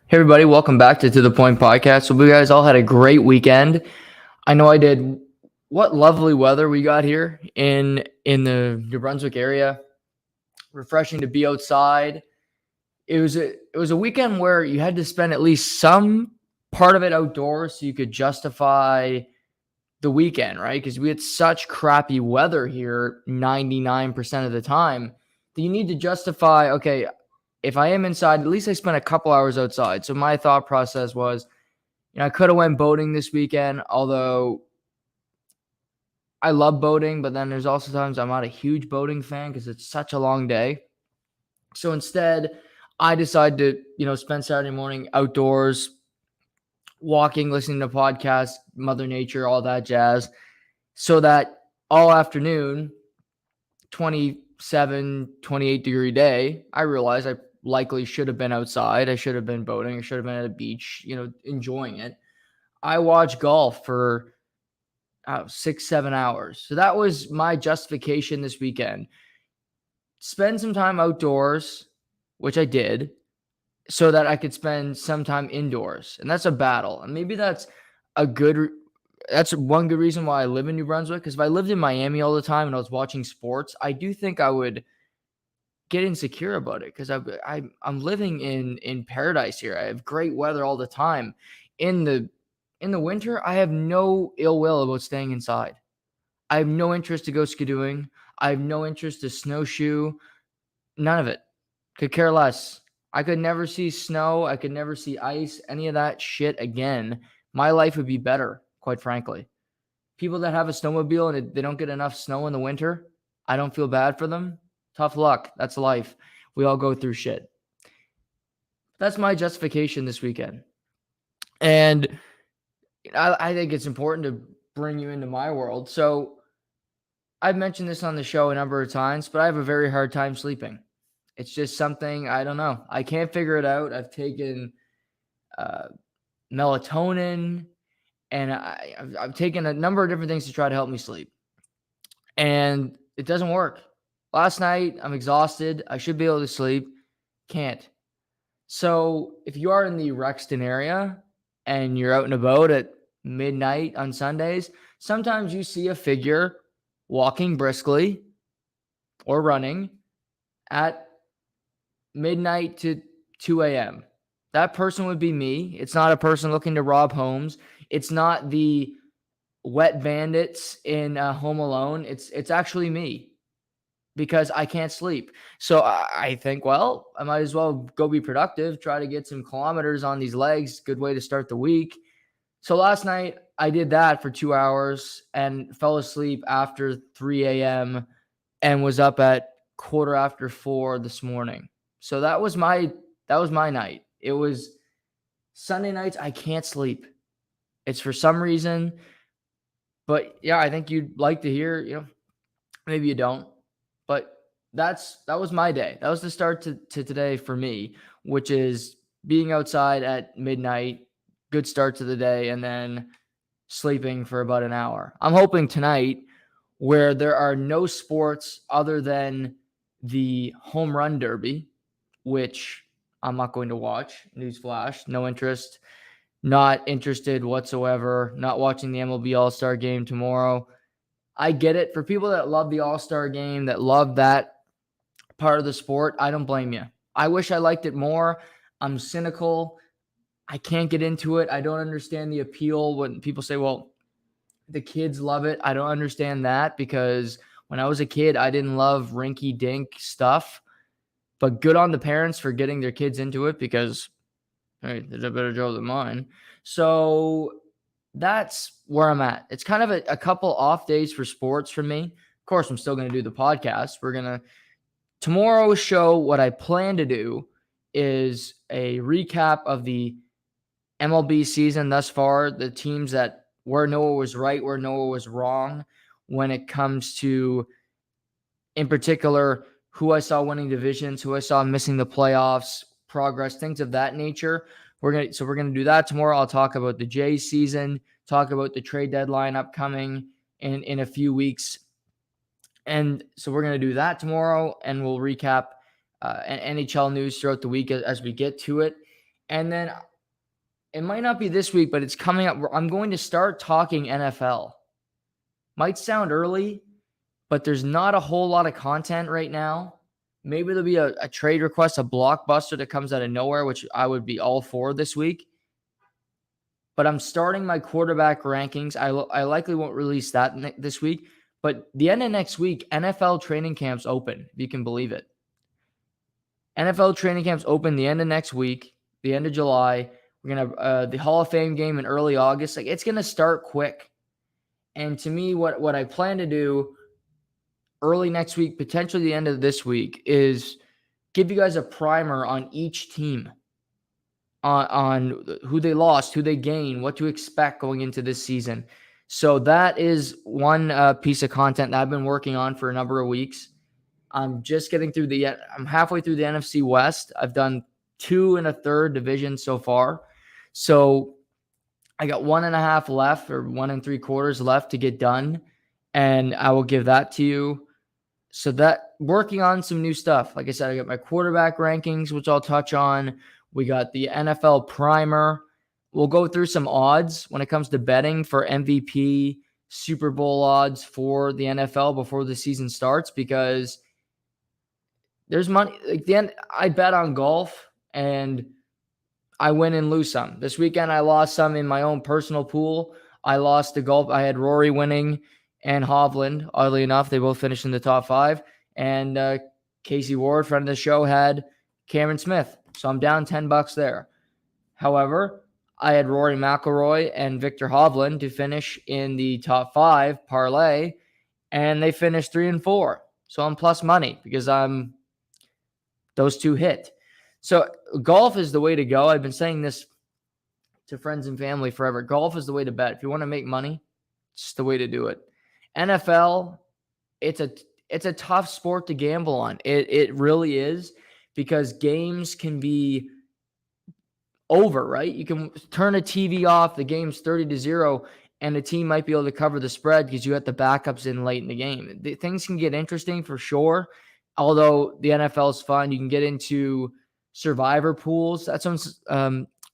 Hey everybody, welcome back to the Point Podcast. So you guys all had a great weekend. I know I did. What lovely weather we got here in the New Brunswick area. Refreshing to be outside. It was a weekend where you had to spend at least some part of it outdoors so you could justify the weekend, right? Because we had such crappy weather here 99% of the time that you need to justify, okay, if I am inside, at least I spent a couple hours outside. So my thought process was, I could have went boating this weekend, although I love boating, but then there's also times I'm not a huge boating fan because it's such a long day. So instead, I decided to, spend Saturday morning outdoors, walking, listening to podcasts, Mother Nature, all that jazz, so that all afternoon, 27, 28-degree day, I realized I likely should have been outside. I should have been boating. I should have been at a beach, enjoying it. I watched golf for 6-7 hours. So that was my justification this weekend. Spend some time outdoors, which I did, so that I could spend some time indoors. And that's a battle. And maybe that's one good reason why I live in New Brunswick. Because if I lived in Miami all the time and I was watching sports, I do think I would get insecure about it because I'm living in paradise here. I have great weather all the time. In the winter, I have no ill will about staying inside. I have no interest to go skidooing. I have no interest to snowshoe. None of it. Could care less. I could never see snow. I could never see ice, any of that shit again. My life would be better, quite frankly. People that have a snowmobile and they don't get enough snow in the winter, I don't feel bad for them. Tough luck. That's life. We all go through shit. That's my justification this weekend. And I think it's important to bring you into my world. So I've mentioned this on the show a number of times, but I have a very hard time sleeping. It's just something, I don't know. I can't figure it out. I've taken melatonin, and I've taken a number of different things to try to help me sleep. And it doesn't work. Last night, I'm exhausted. I should be able to sleep. Can't. So if you are in the Rexton area and you're out and about at midnight on Sundays, sometimes you see a figure walking briskly or running at midnight to 2 a.m. That person would be me. It's not a person looking to rob homes. It's not the wet bandits in Home Alone. It's actually me because I can't sleep. So I think, well, I might as well go be productive, try to get some kilometers on these legs. Good way to start the week. So last night I did that for 2 hours and fell asleep after 3 a.m. and was up at 4:15 this morning. So that was my night. It was Sunday nights. I can't sleep. It's for some reason, but yeah, I think you'd like to hear, maybe you don't, but that was my day. That was the start to today for me, which is being outside at midnight, good start to the day, and then sleeping for about an hour. I'm hoping tonight, where there are no sports other than the home run derby, which I'm not going to watch. Newsflash, no interest. Not interested whatsoever. Not watching the MLB All-Star Game tomorrow. I get it. For people that love the All-Star Game, that love that part of the sport, I don't blame you. I wish I liked it more. I'm cynical. I can't get into it. I don't understand the appeal when people say, well, the kids love it. I don't understand that because when I was a kid, I didn't love rinky-dink stuff. But good on the parents for getting their kids into it because, hey, they did a better job than mine. So that's where I'm at. It's kind of a couple off days for sports for me. Of course, I'm still going to do the podcast. Tomorrow's show, what I plan to do is a recap of the MLB season thus far, the teams where Noah was right, where Noah was wrong when it comes to, in particular, who I saw winning divisions, who I saw missing the playoffs, progress, things of that nature. We're gonna do that tomorrow. I'll talk about the Jays season, talk about the trade deadline upcoming in a few weeks. And so we're going to do that tomorrow, and we'll recap NHL news throughout the week as we get to it. And then it might not be this week, but it's coming up. I'm going to start talking NFL. Might sound early, but there's not a whole lot of content right now. Maybe there'll be a trade request, a blockbuster that comes out of nowhere, which I would be all for this week. But I'm starting my quarterback rankings. I likely won't release that this week. But the end of next week, NFL training camps open, if you can believe it. NFL training camps open the end of next week, the end of July. We're going to have the Hall of Fame game in early August. Like, it's going to start quick. And to me, what I plan to do early next week, potentially the end of this week, is give you guys a primer on each team, on who they lost, who they gained, what to expect going into this season. So that is one piece of content that I've been working on for a number of weeks. I'm just getting through I'm halfway through the NFC West. I've done 2 1/3 divisions so far. So I got 1.5 left, or 1 3/4 left to get done. And I will give that to you. So that, working on some new stuff. Like I said, I got my quarterback rankings, which I'll touch on. We got the NFL primer. We'll go through some odds when it comes to betting for MVP, Super Bowl odds for the NFL before the season starts, because there's money. Like, the end, I bet on golf and I win and lose some. This weekend, I lost some in my own personal pool. I lost the golf. I had Rory winning and Hobland. Oddly enough, they both finished in the top 5. And Casey Ward, friend of the show, had Cameron Smith. So I'm down $10 there. However, I had Rory Mcilroy and Victor Hobland to finish in the top 5 parlay, and they finished 3 and 4. So I'm plus money because those two hit. So golf is the way to go. I've been saying this to friends and family forever. Golf is the way to bet. If you want to make money, it's the way to do it. NFL, it's a tough sport to gamble on. It really is, because games can be over, right? You can turn a TV off, the game's 30-0, and the team might be able to cover the spread because you got the backups in late in the game. Things can get interesting for sure. Although the NFL is fun, you can get into survivor pools. That's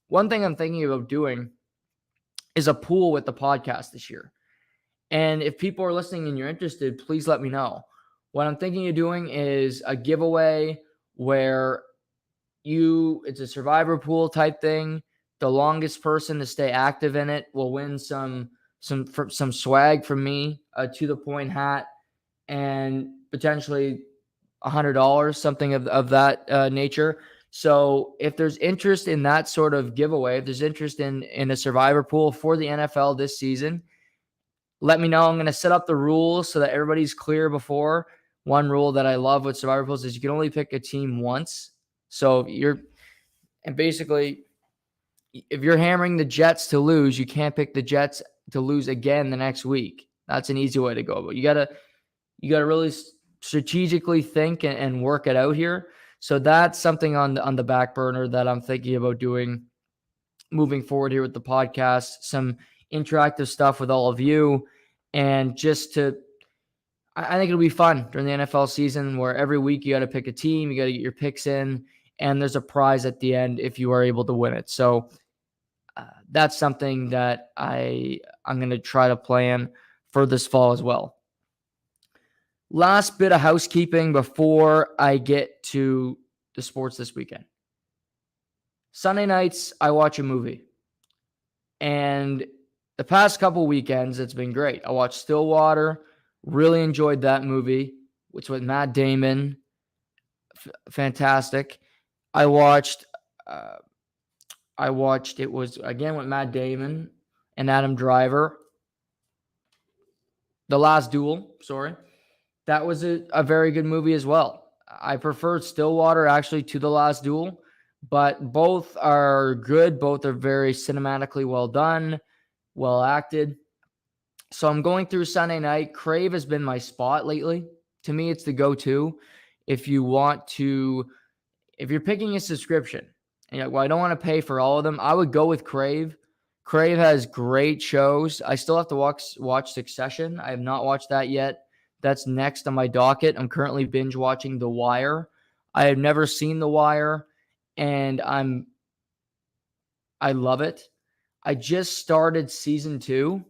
one thing I'm thinking about doing is a pool with the podcast this year. And if people are listening and you're interested, please let me know. What I'm thinking of doing is a giveaway where it's a survivor pool type thing. The longest person to stay active in it will win some swag from me, a To The Point hat, and potentially $100, something of that nature. So if there's interest in that sort of giveaway, if there's interest in a survivor pool for the NFL this season, let me know. I'm going to set up the rules so that everybody's clear before. One rule that I love with survivor pools is you can only pick a team once. So basically, if you're hammering the Jets to lose, you can't pick the Jets to lose again the next week. That's an easy way to go. But you gotta really strategically think and work it out here. So that's something on the back burner that I'm thinking about doing moving forward here with the podcast. Some interactive stuff with all of you, and I think it'll be fun during the NFL season, where every week you got to pick a team, you got to get your picks in, and there's a prize at the end if you are able to win it. So that's something that I'm going to try to plan for this fall as well. Last bit of housekeeping before I get to the sports this weekend. Sunday nights, I watch a movie. And the past couple weekends, it's been great. I watched Stillwater. Really enjoyed that movie, which was Matt Damon. Fantastic. I watched it was again with Matt Damon and Adam Driver. The Last Duel, sorry. That was a very good movie as well. I preferred Stillwater actually to The Last Duel, but both are good. Both are very cinematically well done, well acted. So I'm going through Sunday night. Crave has been my spot lately. To me, it's the go-to. If you're picking a subscription, and you're like, well, I don't want to pay for all of them, I would go with Crave. Crave has great shows. I still have to watch Succession. I have not watched that yet. That's next on my docket. I'm currently binge watching The Wire. I have never seen The Wire, and I'm I love it. I just started season 2,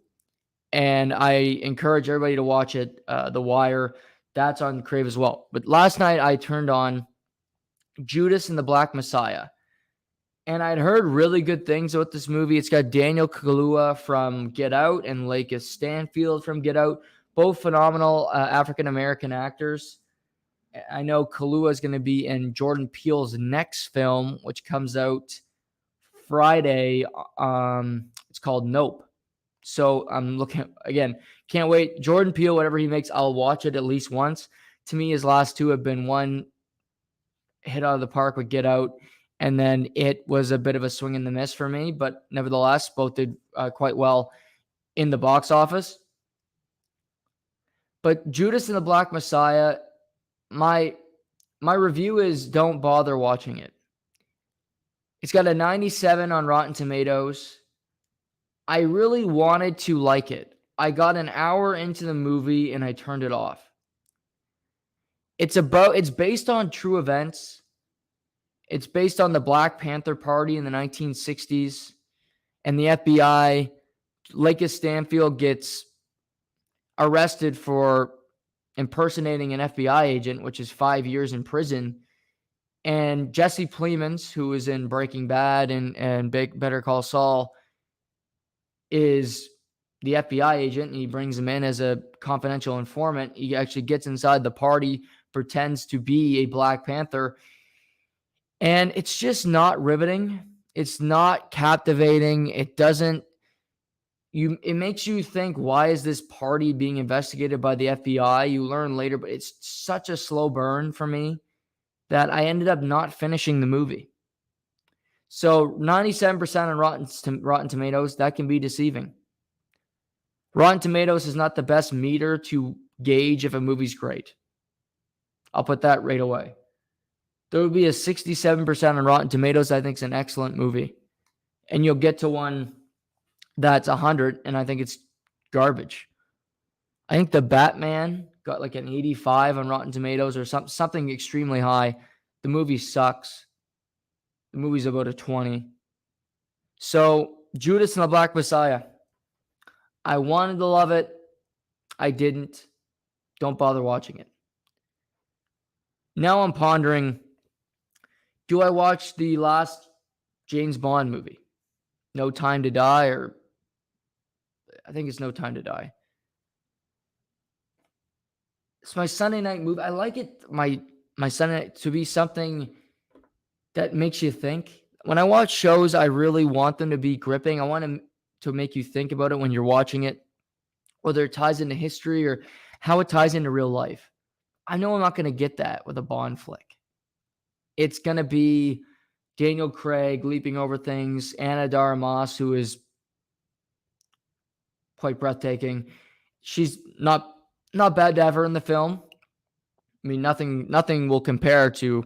and I encourage everybody to watch it. The Wire, that's on Crave as well. But last night I turned on Judas and the Black Messiah, and I'd heard really good things about this movie. It's got Daniel Kaluuya from Get Out and Lakeith Stanfield from Get Out, both phenomenal African-American actors. I know Kaluuya is going to be in Jordan Peele's next film, which comes out Friday. It's called Nope. So I'm looking, again, can't wait. Jordan Peele, whatever he makes, I'll watch it at least once. To me, his last two have been one hit out of the park with Get Out, and then it was a bit of a swing and the miss for me, but nevertheless, both did quite well in the box office. But Judas and the Black Messiah, my review is don't bother watching it. It's got a 97 on Rotten Tomatoes. I really wanted to like it. I got an hour into the movie and I turned it off. It's based on true events. It's based on the Black Panther Party in the 1960s and the FBI. Lakeith Stanfield gets arrested for impersonating an FBI agent, which is 5 years in prison. And Jesse Plemons, who is in Breaking Bad and Better Call Saul, is the FBI agent, and he brings him in as a confidential informant. He actually gets inside the party, pretends to be a Black Panther, and it's just not riveting. It's not captivating. It makes you think, why is this party being investigated by the FBI? You learn later, but it's such a slow burn for me that I ended up not finishing the movie. So 97% on Rotten Tomatoes, that can be deceiving. Rotten Tomatoes is not the best meter to gauge if a movie's great. I'll put that right away. There would be a 67% on Rotten Tomatoes. I think it's an excellent movie. And you'll get to one that's 100, and I think it's garbage. I think The Batman got like an 85 on Rotten Tomatoes or something extremely high. The movie sucks. The movie's about a 20. So, Judas and the Black Messiah. I wanted to love it. I didn't. Don't bother watching it. Now I'm pondering, do I watch the last James Bond movie? No Time to Die, or I think it's No Time to Die. It's my Sunday night movie. I like it, my Sunday night, to be something that makes you think. When I watch shows, I really want them to be gripping. I want them to make you think about it when you're watching it, whether it ties into history or how it ties into real life. I know I'm not going to get that with a Bond flick. It's going to be Daniel Craig leaping over things, Ana de Armas, who is quite breathtaking. She's not bad to have her in the film. I mean, nothing will compare to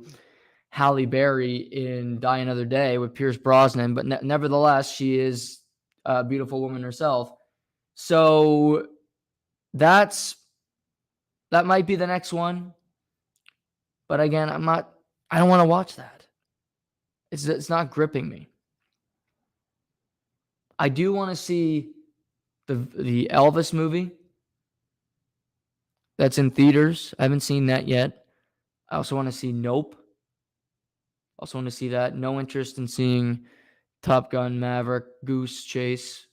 Halle Berry in Die Another Day with Pierce Brosnan, but nevertheless, she is a beautiful woman herself. So that might be the next one. But again, I don't want to watch that. It's not gripping me. I do want to see the Elvis movie that's in theaters. I haven't seen that yet. I also want to see Nope. Also want to see that. No interest in seeing Top Gun, Maverick, Goose Chase.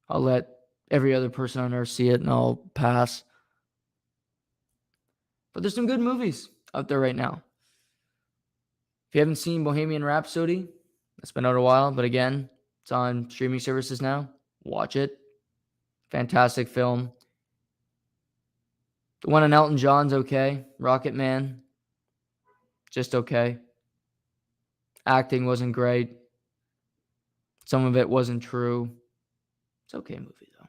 I'll let every other person on earth see it and I'll pass. But there's some good movies out there right now. If you haven't seen Bohemian Rhapsody, it's been out a while, but again, it's on streaming services now. Watch it. Fantastic film. The one on Elton John's okay. Rocket Man, just okay. Acting wasn't great. Some of it wasn't true. It's okay movie, though.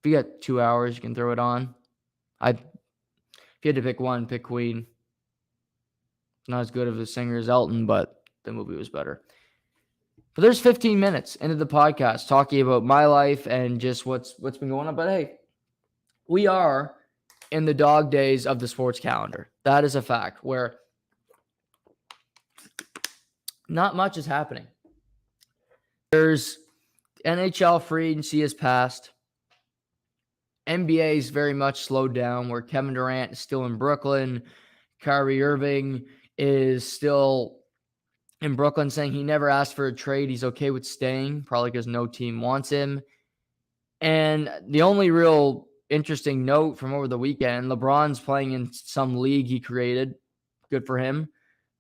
If you got 2 hours, you can throw it on. If you had to pick one, pick Queen. Not as good of a singer as Elton, but the movie was better. But there's 15 minutes into the podcast talking about my life and just what's been going on. But hey, we are in the dog days of the sports calendar. That is a fact, where not much is happening. There's NHL free agency has passed. NBA is very much slowed down, where Kevin Durant is still in Brooklyn. Kyrie Irving is still in Brooklyn saying he never asked for a trade. He's okay with staying, probably because no team wants him. And the only real interesting note from over the weekend, LeBron's playing in some league he created. Good for him.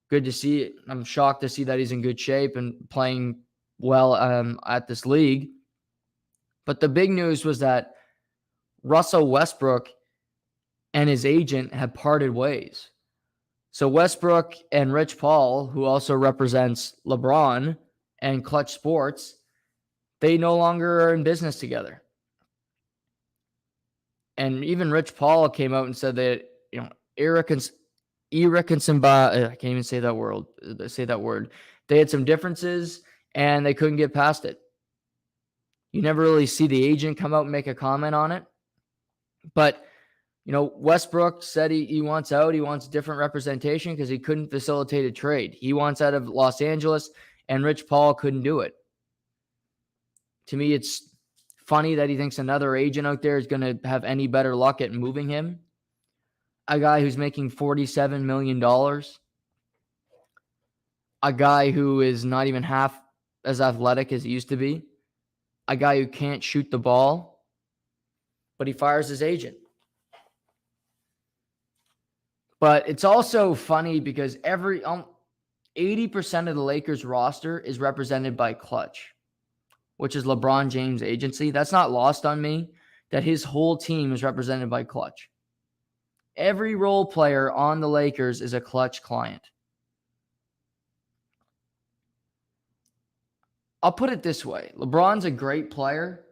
Good to see it. I'm shocked to see that he's in good shape and playing well at this league. But the big news was that Russell Westbrook and his agent have parted ways. So Westbrook and Rich Paul, who also represents LeBron and Clutch Sports, they no longer are in business together. And even Rich Paul came out and said that, irreconcilable. I can't even say that word. They had some differences and they couldn't get past it. You never really see the agent come out and make a comment on it. But, Westbrook said he wants out. He wants different representation because he couldn't facilitate a trade. He wants out of Los Angeles, and Rich Paul couldn't do it. To me, it's funny that he thinks another agent out there is going to have any better luck at moving him. A guy who's making $47 million. A guy who is not even half as athletic as he used to be. A guy who can't shoot the ball. But he fires his agent. But it's also funny because 80% of the Lakers roster is represented by Clutch, which is LeBron James' agency. That's not lost on me that his whole team is represented by Clutch. Every role player on the Lakers is a Clutch client. I'll put it this way. LeBron's a great player,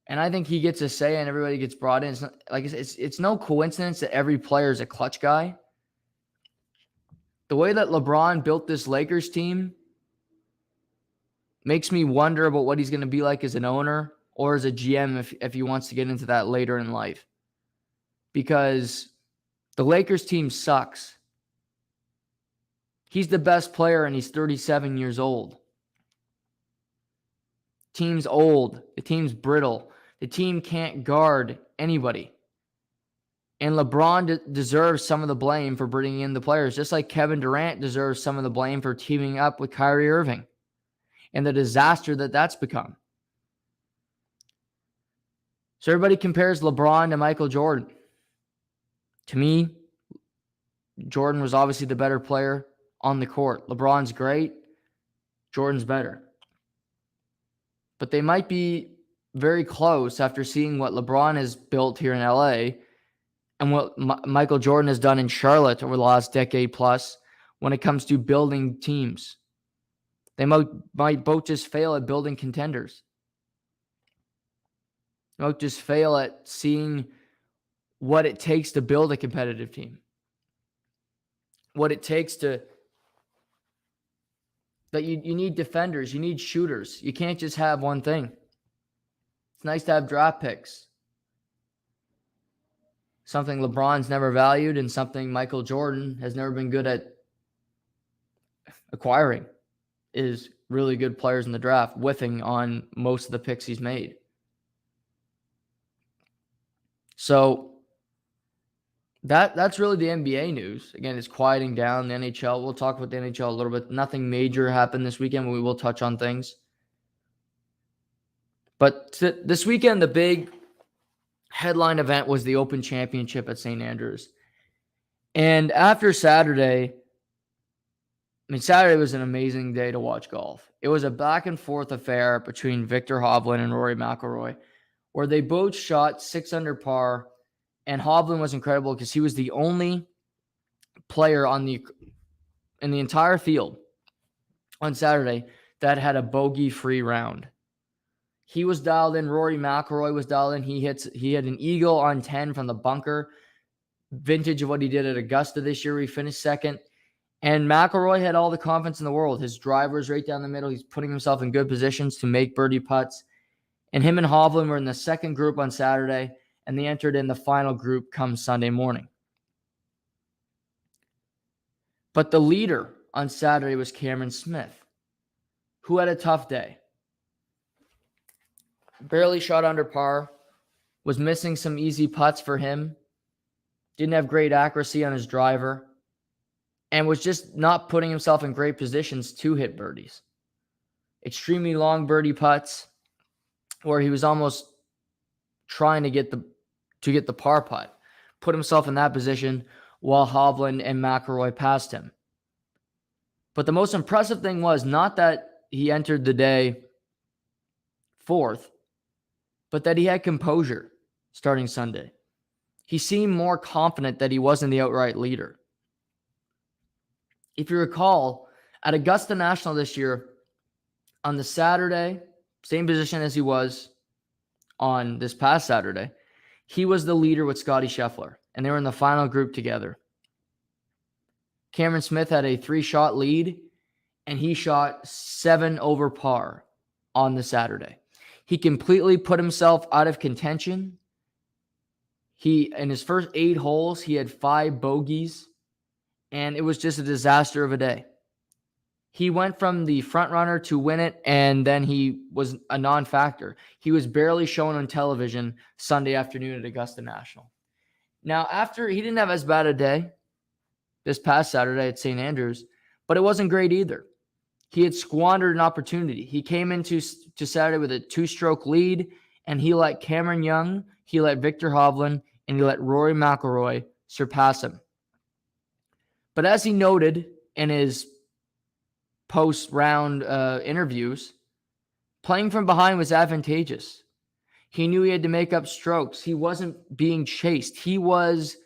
and I think he gets a say and everybody gets brought in. It's no coincidence that every player is a Clutch guy. The way that LeBron built this Lakers team makes me wonder about what he's going to be like as an owner or as a GM if he wants to get into that later in life. Because the Lakers team sucks. He's the best player and he's 37 years old. Team's old. The team's brittle. The team can't guard anybody. And LeBron deserves some of the blame for bringing in the players, just like Kevin Durant deserves some of the blame for teaming up with Kyrie Irving and the disaster that's become. So everybody compares LeBron to Michael Jordan. To me, Jordan was obviously the better player on the court. LeBron's great. Jordan's better. But they might be very close after seeing what LeBron has built here in LA and what Michael Jordan has done in Charlotte over the last decade plus when it comes to building teams. They might both just fail at building contenders. They might just fail at seeing what it takes to build a competitive team. What it takes to... that you need defenders, you need shooters. You can't just have one thing. It's nice to have draft picks. Something LeBron's never valued and something Michael Jordan has never been good at acquiring is really good players in the draft, whiffing on most of the picks he's made. So that's really the NBA news. Again, it's quieting down the NHL. We'll talk about the NHL a little bit. Nothing major happened this weekend, but we will touch on things. But this weekend, the big headline event was the Open Championship at St. Andrews. And after Saturday, Saturday was an amazing day to watch golf. It was a back and forth affair between Viktor Hovland and Rory Mcilroy, where they both shot 6 under par. And Hobland was incredible because he was the only player in the entire field on Saturday that had a bogey-free round. He was dialed in. Rory McIlroy was dialed in. He had an eagle on 10 from the bunker, vintage of what he did at Augusta this year. He finished second. And McIlroy had all the confidence in the world. His driver's right down the middle. He's putting himself in good positions to make birdie putts. And him and Hobland were in the second group on Saturday, and they entered in the final group come Sunday morning. But the leader on Saturday was Cameron Smith, who had a tough day. barely shot under par, was missing some easy putts for him, didn't have great accuracy on his driver, and was just not putting himself in great positions to hit birdies. Extremely long birdie putts where he was almost trying to get the par putt, put himself in that position while Hobland and McIlroy passed him. But the most impressive thing was not that he entered the day fourth, but that he had composure starting Sunday. He seemed more confident that he wasn't the outright leader. If you recall, at Augusta National this year, on the Saturday, same position as he was on this past Saturday, he was the leader with Scottie Scheffler, and they were in the final group together. Cameron Smith had a 3-shot lead, and he shot 7 over par on the Saturday. He completely put himself out of contention. In his first 8 holes, he had 5 bogeys, and it was just a disaster of a day. He went from the front runner to win it, and then he was a non-factor. He was barely shown on television Sunday afternoon at Augusta National. Now, after he didn't have as bad a day this past Saturday at St. Andrews, but it wasn't great either. He had squandered an opportunity. He came into Saturday with a 2-stroke lead, and he let Cameron Young, he let Victor Hovland, and he let Rory McIlroy surpass him. But as he noted in his post-round interviews, playing from behind was advantageous. He knew he had to make up strokes. He wasn't being chased. He was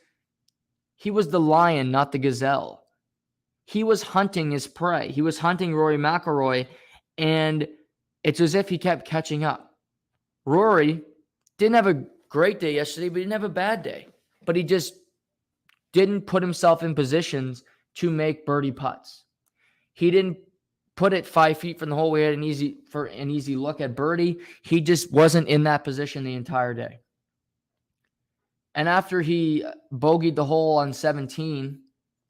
the lion, not the gazelle. He was hunting his prey. He was hunting Rory McIlroy, and it's as if he kept catching up. Rory didn't have a great day yesterday, but he didn't have a bad day. But he just didn't put himself in positions to make birdie putts. He didn't put it 5 feet from the hole. We had an easy look at birdie. He just wasn't in that position the entire day. And after he bogeyed the hole on 17,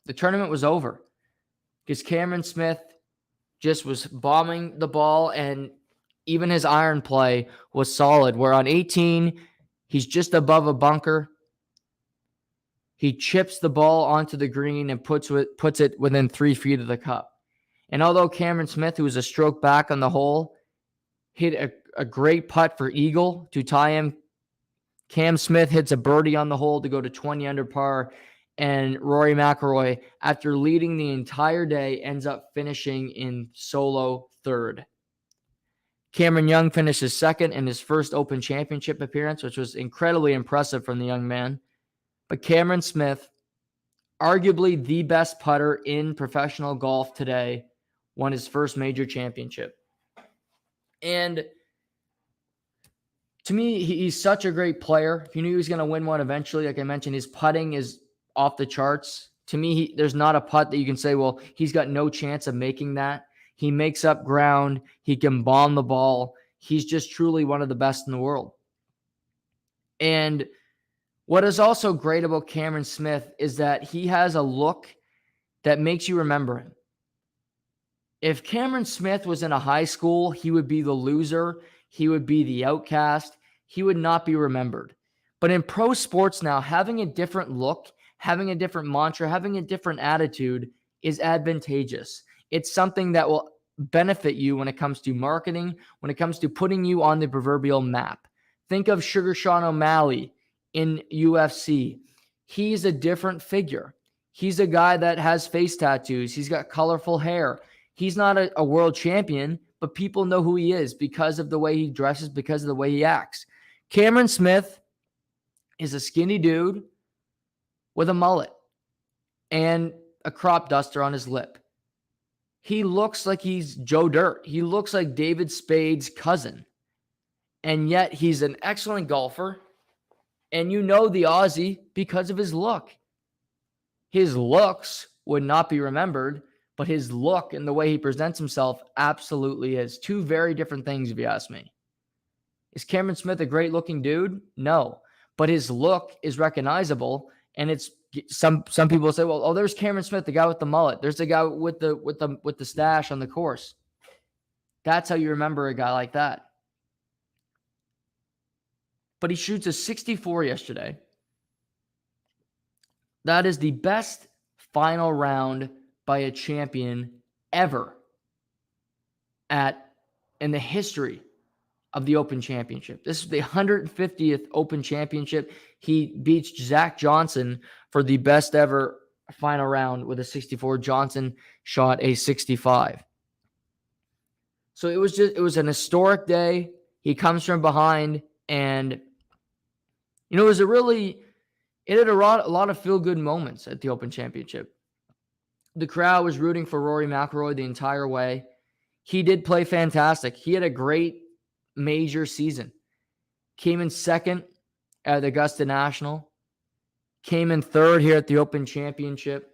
the tournament was over because Cameron Smith just was bombing the ball, and even his iron play was solid. Where on 18, he's just above a bunker. He chips the ball onto the green and puts it within 3 feet of the cup. And although Cameron Smith, who was a stroke back on the hole, hit a great putt for eagle to tie him, Cam Smith hits a birdie on the hole to go to 20 under par, and Rory McIlroy, after leading the entire day, ends up finishing in solo third. Cameron Young finishes second in his first Open Championship appearance, which was incredibly impressive from the young man. But Cameron Smith, arguably the best putter in professional golf today, won his first major championship. And to me, he's such a great player. If you knew he was going to win one eventually, like I mentioned, his putting is off the charts. To me, there's not a putt that you can say, well, he's got no chance of making that. He makes up ground. He can bomb the ball. He's just truly one of the best in the world. And what is also great about Cameron Smith is that he has a look that makes you remember him. If Cameron Smith was in a high school, he would be the loser. He would be the outcast. He would not be remembered. But in pro sports now, having a different look, having a different mantra, having a different attitude is advantageous. It's something that will benefit you when it comes to marketing, when it comes to putting you on the proverbial map. Think of Sugar Sean O'Malley in UFC. He's a different figure. He's a guy that has face tattoos. He's got colorful hair. He's not a world champion, but people know who he is because of the way he dresses, because of the way he acts. Cameron Smith is a skinny dude with a mullet and a crop duster on his lip. He looks like he's Joe Dirt. He looks like David Spade's cousin. And yet he's an excellent golfer. And you know the Aussie because of his look. His looks would not be remembered, but his look and the way he presents himself absolutely is. Two very different things, if you ask me. Is Cameron Smith a great-looking dude? No. But his look is recognizable, and it's some people say, well, there's Cameron Smith, the guy with the mullet. There's the guy with the stash on the course. That's how you remember a guy like that. but he shoots a 64 yesterday. That is the best final round by a champion ever in the history of the Open Championship. This is the 150th Open Championship. He beats Zach Johnson for the best ever final round with a 64. Johnson shot a 65. So it was an historic day. He comes from behind, and it had a lot of feel-good moments at the Open Championship. The crowd was rooting for Rory Mcilroy the entire way. He did play fantastic. He had a great major season. Came in second at the Augusta National. Came in third here at the Open Championship.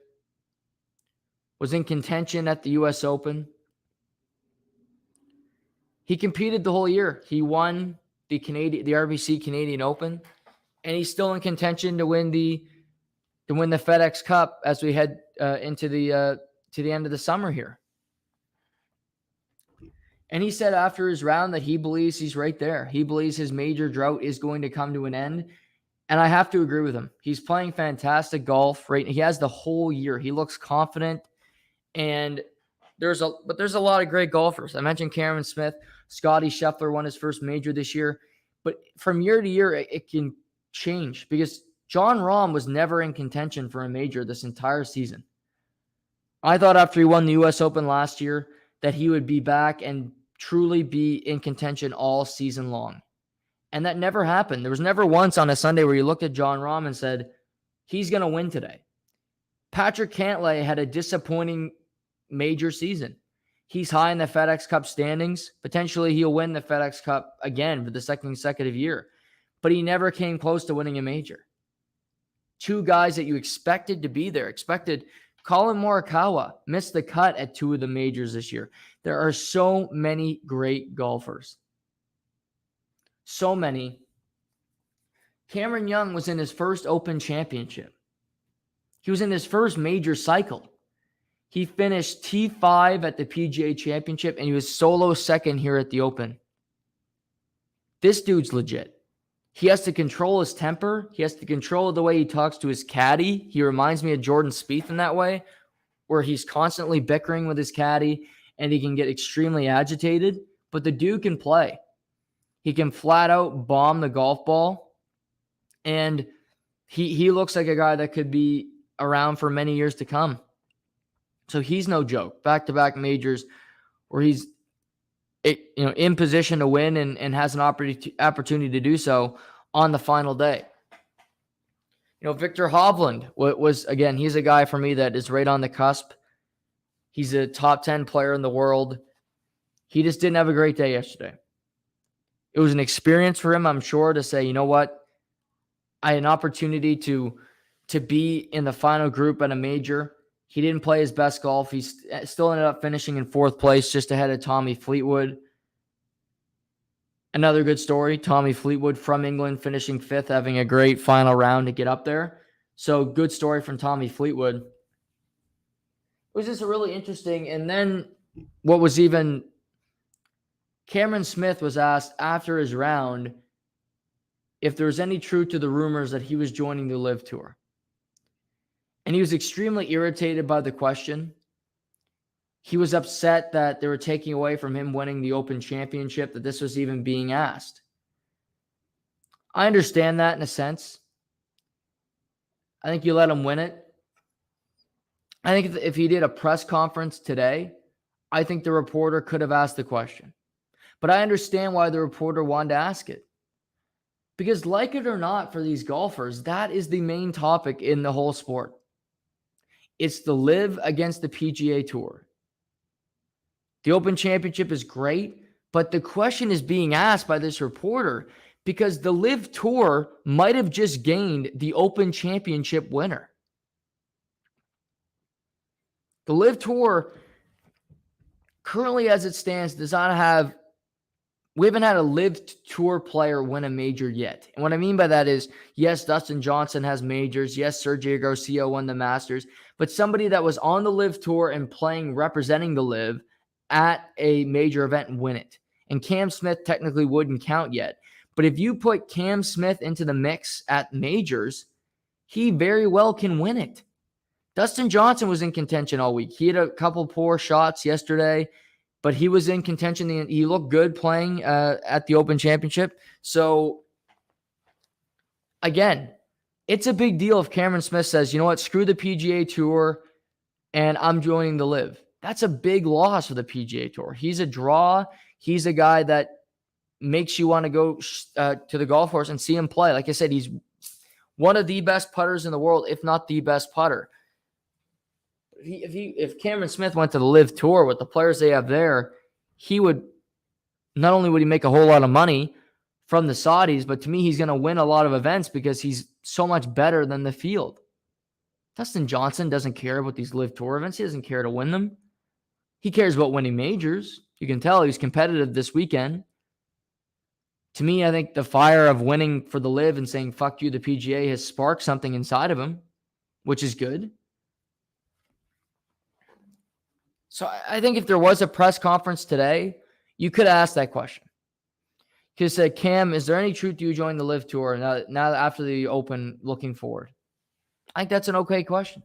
Was in contention at the U.S. Open. He competed the whole year. He won the RBC Canadian Open, and he's still in contention to win the FedEx Cup as we head into the end of the summer here. And he said after his round that he believes he's right there. He believes his major drought is going to come to an end. And I have to agree with him. He's playing fantastic golf, right? He has the whole year. He looks confident. And there's a lot of great golfers. I mentioned Cameron Smith. Scotty Scheffler won his first major this year. But from year to year, it can change because Jon Rahm was never in contention for a major this entire season. I thought after he won the U.S. Open last year that he would be back and truly be in contention all season long. And that never happened. There was never once on a Sunday where you looked at Jon Rahm and said, he's going to win today. Patrick Cantlay had a disappointing major season. He's high in the FedEx Cup standings. Potentially he'll win the FedEx Cup again for the second consecutive year. But he never came close to winning a major. Two guys that you expected to be there. Colin Morikawa missed the cut at two of the majors this year. There are so many great golfers. So many. Cameron Young was in his first Open Championship. He was in his first major cycle. He finished T5 at the PGA Championship, and he was solo second here at the Open. This dude's legit. He has to control his temper. He has to control the way he talks to his caddy. He reminds me of Jordan Spieth in that way, where he's constantly bickering with his caddy, and he can get extremely agitated. But the dude can play. He can flat out bomb the golf ball, and he looks like a guy that could be around for many years to come. So he's no joke. Back-to-back majors where he's in position to win and has an opportunity to do so on the final day. Victor Hobland was, again, he's a guy for me that is right on the cusp. He's a top 10 player in the world. He just didn't have a great day yesterday. It was an experience for him, I'm sure, to say, you know what? I had an opportunity to be in the final group at a major. He didn't play his best golf. He still ended up finishing in fourth place, just ahead of Tommy Fleetwood. Another good story, Tommy Fleetwood from England finishing fifth, having a great final round to get up there. So good story from Tommy Fleetwood. It was just a really interesting. And then what was even, Cameron Smith was asked after his round if there was any truth to the rumors that he was joining the LIV Tour. And he was extremely irritated by the question. He was upset that they were taking away from him winning the Open Championship, that this was even being asked. I understand that in a sense. I think you let him win it. I think if he did a press conference today, I think the reporter could have asked the question. But I understand why the reporter wanted to ask it. Because like it or not, for these golfers, that is the main topic in the whole sport. It's the LIV against the PGA Tour. The Open Championship is great, but the question is being asked by this reporter because the LIV Tour might have just gained the Open Championship winner. The LIV Tour, currently as it stands, does not have, we haven't had a LIV Tour player win a major yet. And what I mean by that is, yes, Dustin Johnson has majors. Yes, Sergio Garcia won the Masters. But somebody that was on the LIV Tour and representing the LIV at a major event and win it. And Cam Smith technically wouldn't count yet. But if you put Cam Smith into the mix at majors, he very well can win it. Dustin Johnson was in contention all week. He had a couple poor shots yesterday, but he was in contention. He looked good playing at the Open Championship. So, again, it's a big deal if Cameron Smith says, you know what, screw the PGA Tour, and I'm joining the LIV. That's a big loss for the PGA Tour. He's a draw. He's a guy that makes you want to go to the golf course and see him play. Like I said, he's one of the best putters in the world, if not the best putter. If Cameron Smith went to the LIV Tour with the players they have there, he would not only would he make a whole lot of money from the Saudis, but to me, he's going to win a lot of events because he's so much better than the field. Dustin Johnson doesn't care about these LIV Tour events. He doesn't care to win them. He cares about winning majors. You can tell he's competitive this weekend. To me, I think the fire of winning for the LIV and saying, fuck you, the PGA, has sparked something inside of him, which is good. So I think if there was a press conference today, you could ask that question. You could say, Cam, is there any truth to you joining the LIV Tour now after the Open looking forward? I think that's an okay question.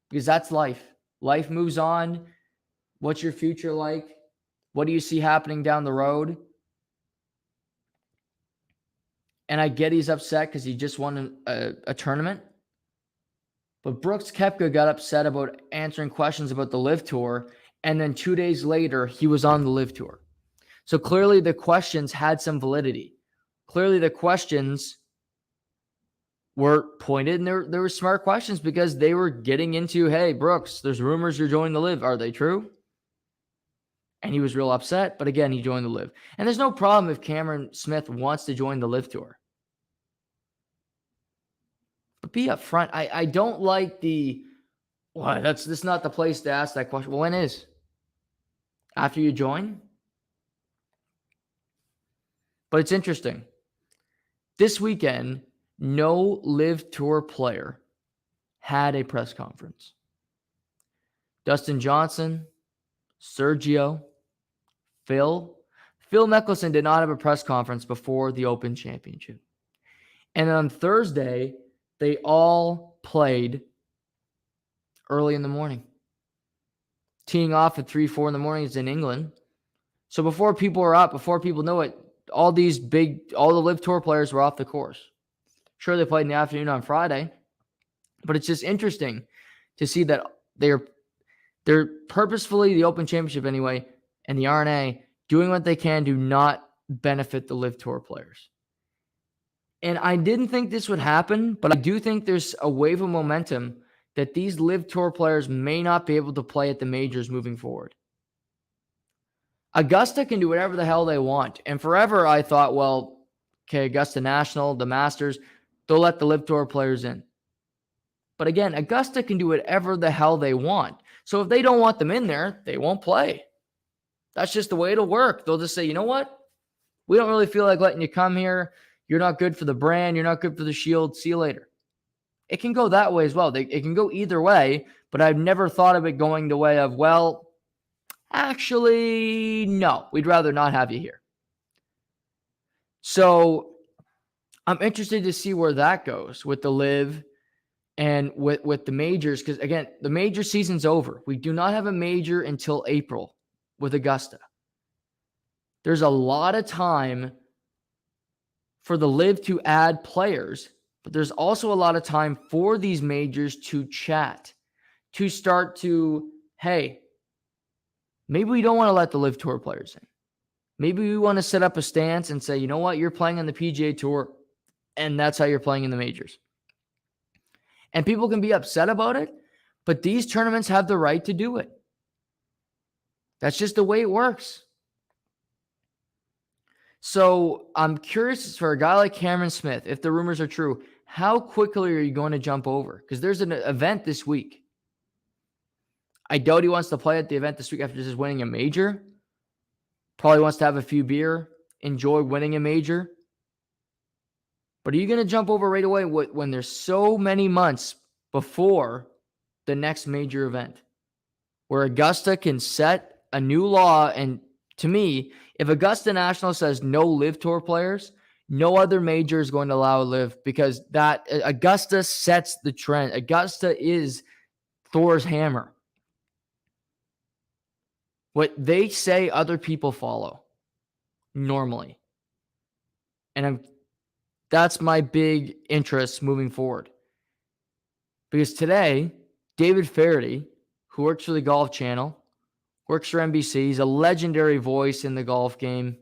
Because that's life. Life moves on. What's your future like? What do you see happening down the road? And I get he's upset because he just won a tournament. But Brooks Koepka got upset about answering questions about the LIV Tour, and then 2 days later, he was on the LIV Tour. So clearly the questions had some validity. Clearly the questions were pointed, and there were smart questions because they were getting into, hey, Brooks, there's rumors you're joining the LIV. Are they true? And he was real upset, but again, he joined the LIV. And there's no problem if Cameron Smith wants to join the LIV Tour. But be upfront. I don't like that's not the place to ask that question. Well, when is? After you join? But it's interesting. This weekend, no LIV Tour player had a press conference. Dustin Johnson, Sergio, Phil Mickelson did not have a press conference before the Open Championship. And on Thursday, they all played early in the morning. Teeing off at 3, 4 in the morning is in England. So before people are up, before people know it, all the LIV Tour players were off the course. Sure, they played in the afternoon on Friday, but it's just interesting to see that they're purposefully, the Open Championship anyway, and the R&A, doing what they can to not benefit the LIV Tour players. And I didn't think this would happen, but I do think there's a wave of momentum that these LIV Tour players may not be able to play at the majors moving forward. Augusta can do whatever the hell they want. And forever I thought, well, okay, Augusta National, the Masters, they'll let the LIV Tour players in. But again, Augusta can do whatever the hell they want. So if they don't want them in there, they won't play. That's just the way it'll work. They'll just say, you know what? We don't really feel like letting you come here. You're not good for the brand. You're not good for the Shield. See you later. It can go that way as well. It can go either way, but I've never thought of it going the way of, well, actually, no, we'd rather not have you here. So I'm interested to see where that goes with the LIV and with the majors, because again, the major season's over. We do not have a major until April with Augusta. There's a lot of time for the LIV to add players, but there's also a lot of time for these majors to chat, to start to, hey, maybe we don't want to let the LIV Tour players in. Maybe we want to set up a stance and say, you know what, you're playing on the PGA Tour, and that's how you're playing in the majors. And people can be upset about it, but these tournaments have the right to do it. That's just the way it works. So I'm curious for a guy like Cameron Smith, if the rumors are true, how quickly are you going to jump over? Because there's an event this week. I doubt he wants to play at the event this week after just winning a major. Probably wants to have a few beer, enjoy winning a major. But are you going to jump over right away when there's so many months before the next major event where Augusta can set a new law and To me, if Augusta National says no Live Tour players, no other major is going to allow Live, because that Augusta sets the trend. Augusta is Thor's hammer. What they say, other people follow normally. And that's my big interest moving forward. Because today, David Faraday, who works for the Golf Channel, works for NBC, he's a legendary voice in the golf game.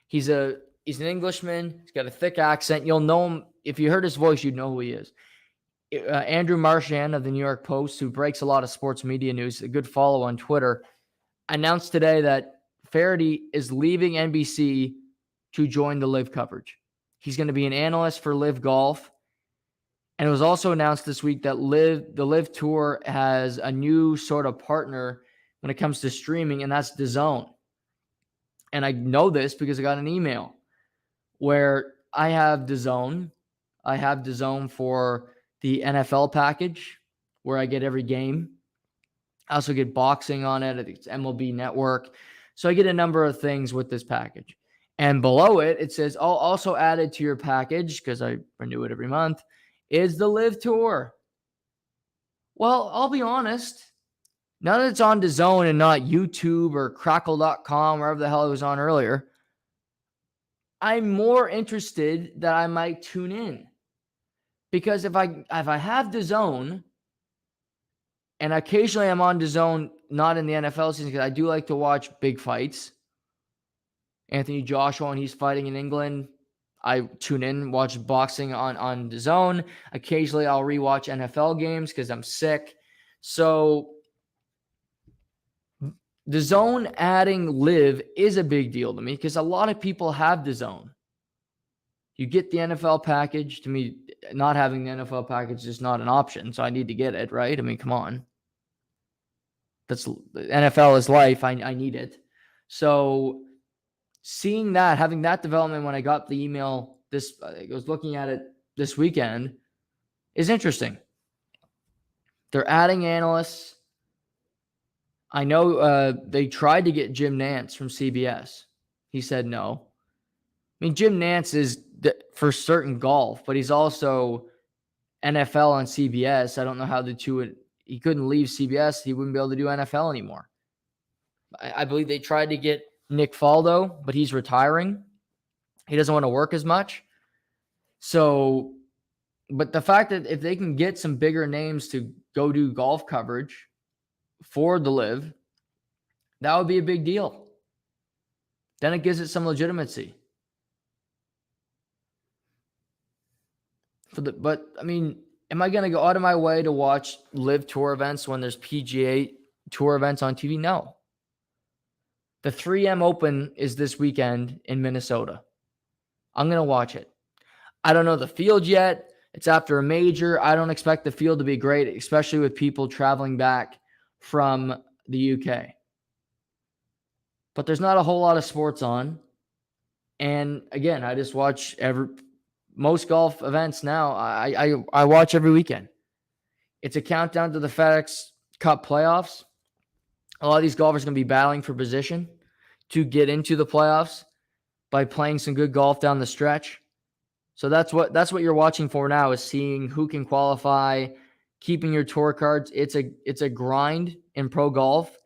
He's an Englishman. He's got a thick accent. You'll know him. If you heard his voice, you'd know who he is. Andrew Marchand of the New York Post, who breaks a lot of sports media news, a good follow on Twitter, announced today that Faraday is leaving NBC to join the Live coverage. He's going to be an analyst for Live Golf. And it was also announced this week that the Live Tour has a new sort of partner when it comes to streaming, and that's DAZN. And I know this because I got an email where I have DAZN. I have DAZN for the NFL package, where I get every game. I also get boxing on it. I think it's MLB Network. So I get a number of things with this package. And below it, it says, also added to your package, because I renew it every month, is the Live Tour. Well, I'll be honest. Now that it's on DAZN and not YouTube or Crackle.com, wherever the hell it was on earlier, I'm more interested that I might tune in. Because if I have DAZN, and occasionally I'm on DAZN, not in the NFL season, because I do like to watch big fights. Anthony Joshua, when he's fighting in England, I tune in, watch boxing on DAZN. Occasionally I'll rewatch NFL games because I'm sick. So DAZN adding Live is a big deal to me, because a lot of people have DAZN. You get the NFL package. To me, not having the NFL package is not an option, so I need to get it, right? I mean, come on. That's NFL is life. I need it. So seeing that, having that development when I got the email, I was looking at it this weekend, is interesting. They're adding analysts. I know they tried to get Jim Nantz from CBS. He said no. I mean, Jim Nantz is for certain golf, but he's also NFL on CBS. I don't know how the two he couldn't leave CBS. He wouldn't be able to do NFL anymore. I believe they tried to get Nick Faldo, but he's retiring. He doesn't want to work as much. So, but the fact that if they can get some bigger names to go do golf coverage for the Live, that would be a big deal. Then it gives it some legitimacy. But I mean, am I going to go out of my way to watch Live Tour events when there's PGA Tour events on TV? No. The 3M Open is this weekend in Minnesota. I'm going to watch it. I don't know the field yet. It's after a major. I don't expect the field to be great, especially with people traveling back from the UK. But there's not a whole lot of sports on. And again, I just watch most golf events now. I watch every weekend. It's a countdown to the FedEx Cup playoffs. A lot of these golfers are going to be battling for position to get into the playoffs by playing some good golf down the stretch. So that's what you're watching for now, is seeing who can qualify, keeping your tour cards. It's a grind in pro golf,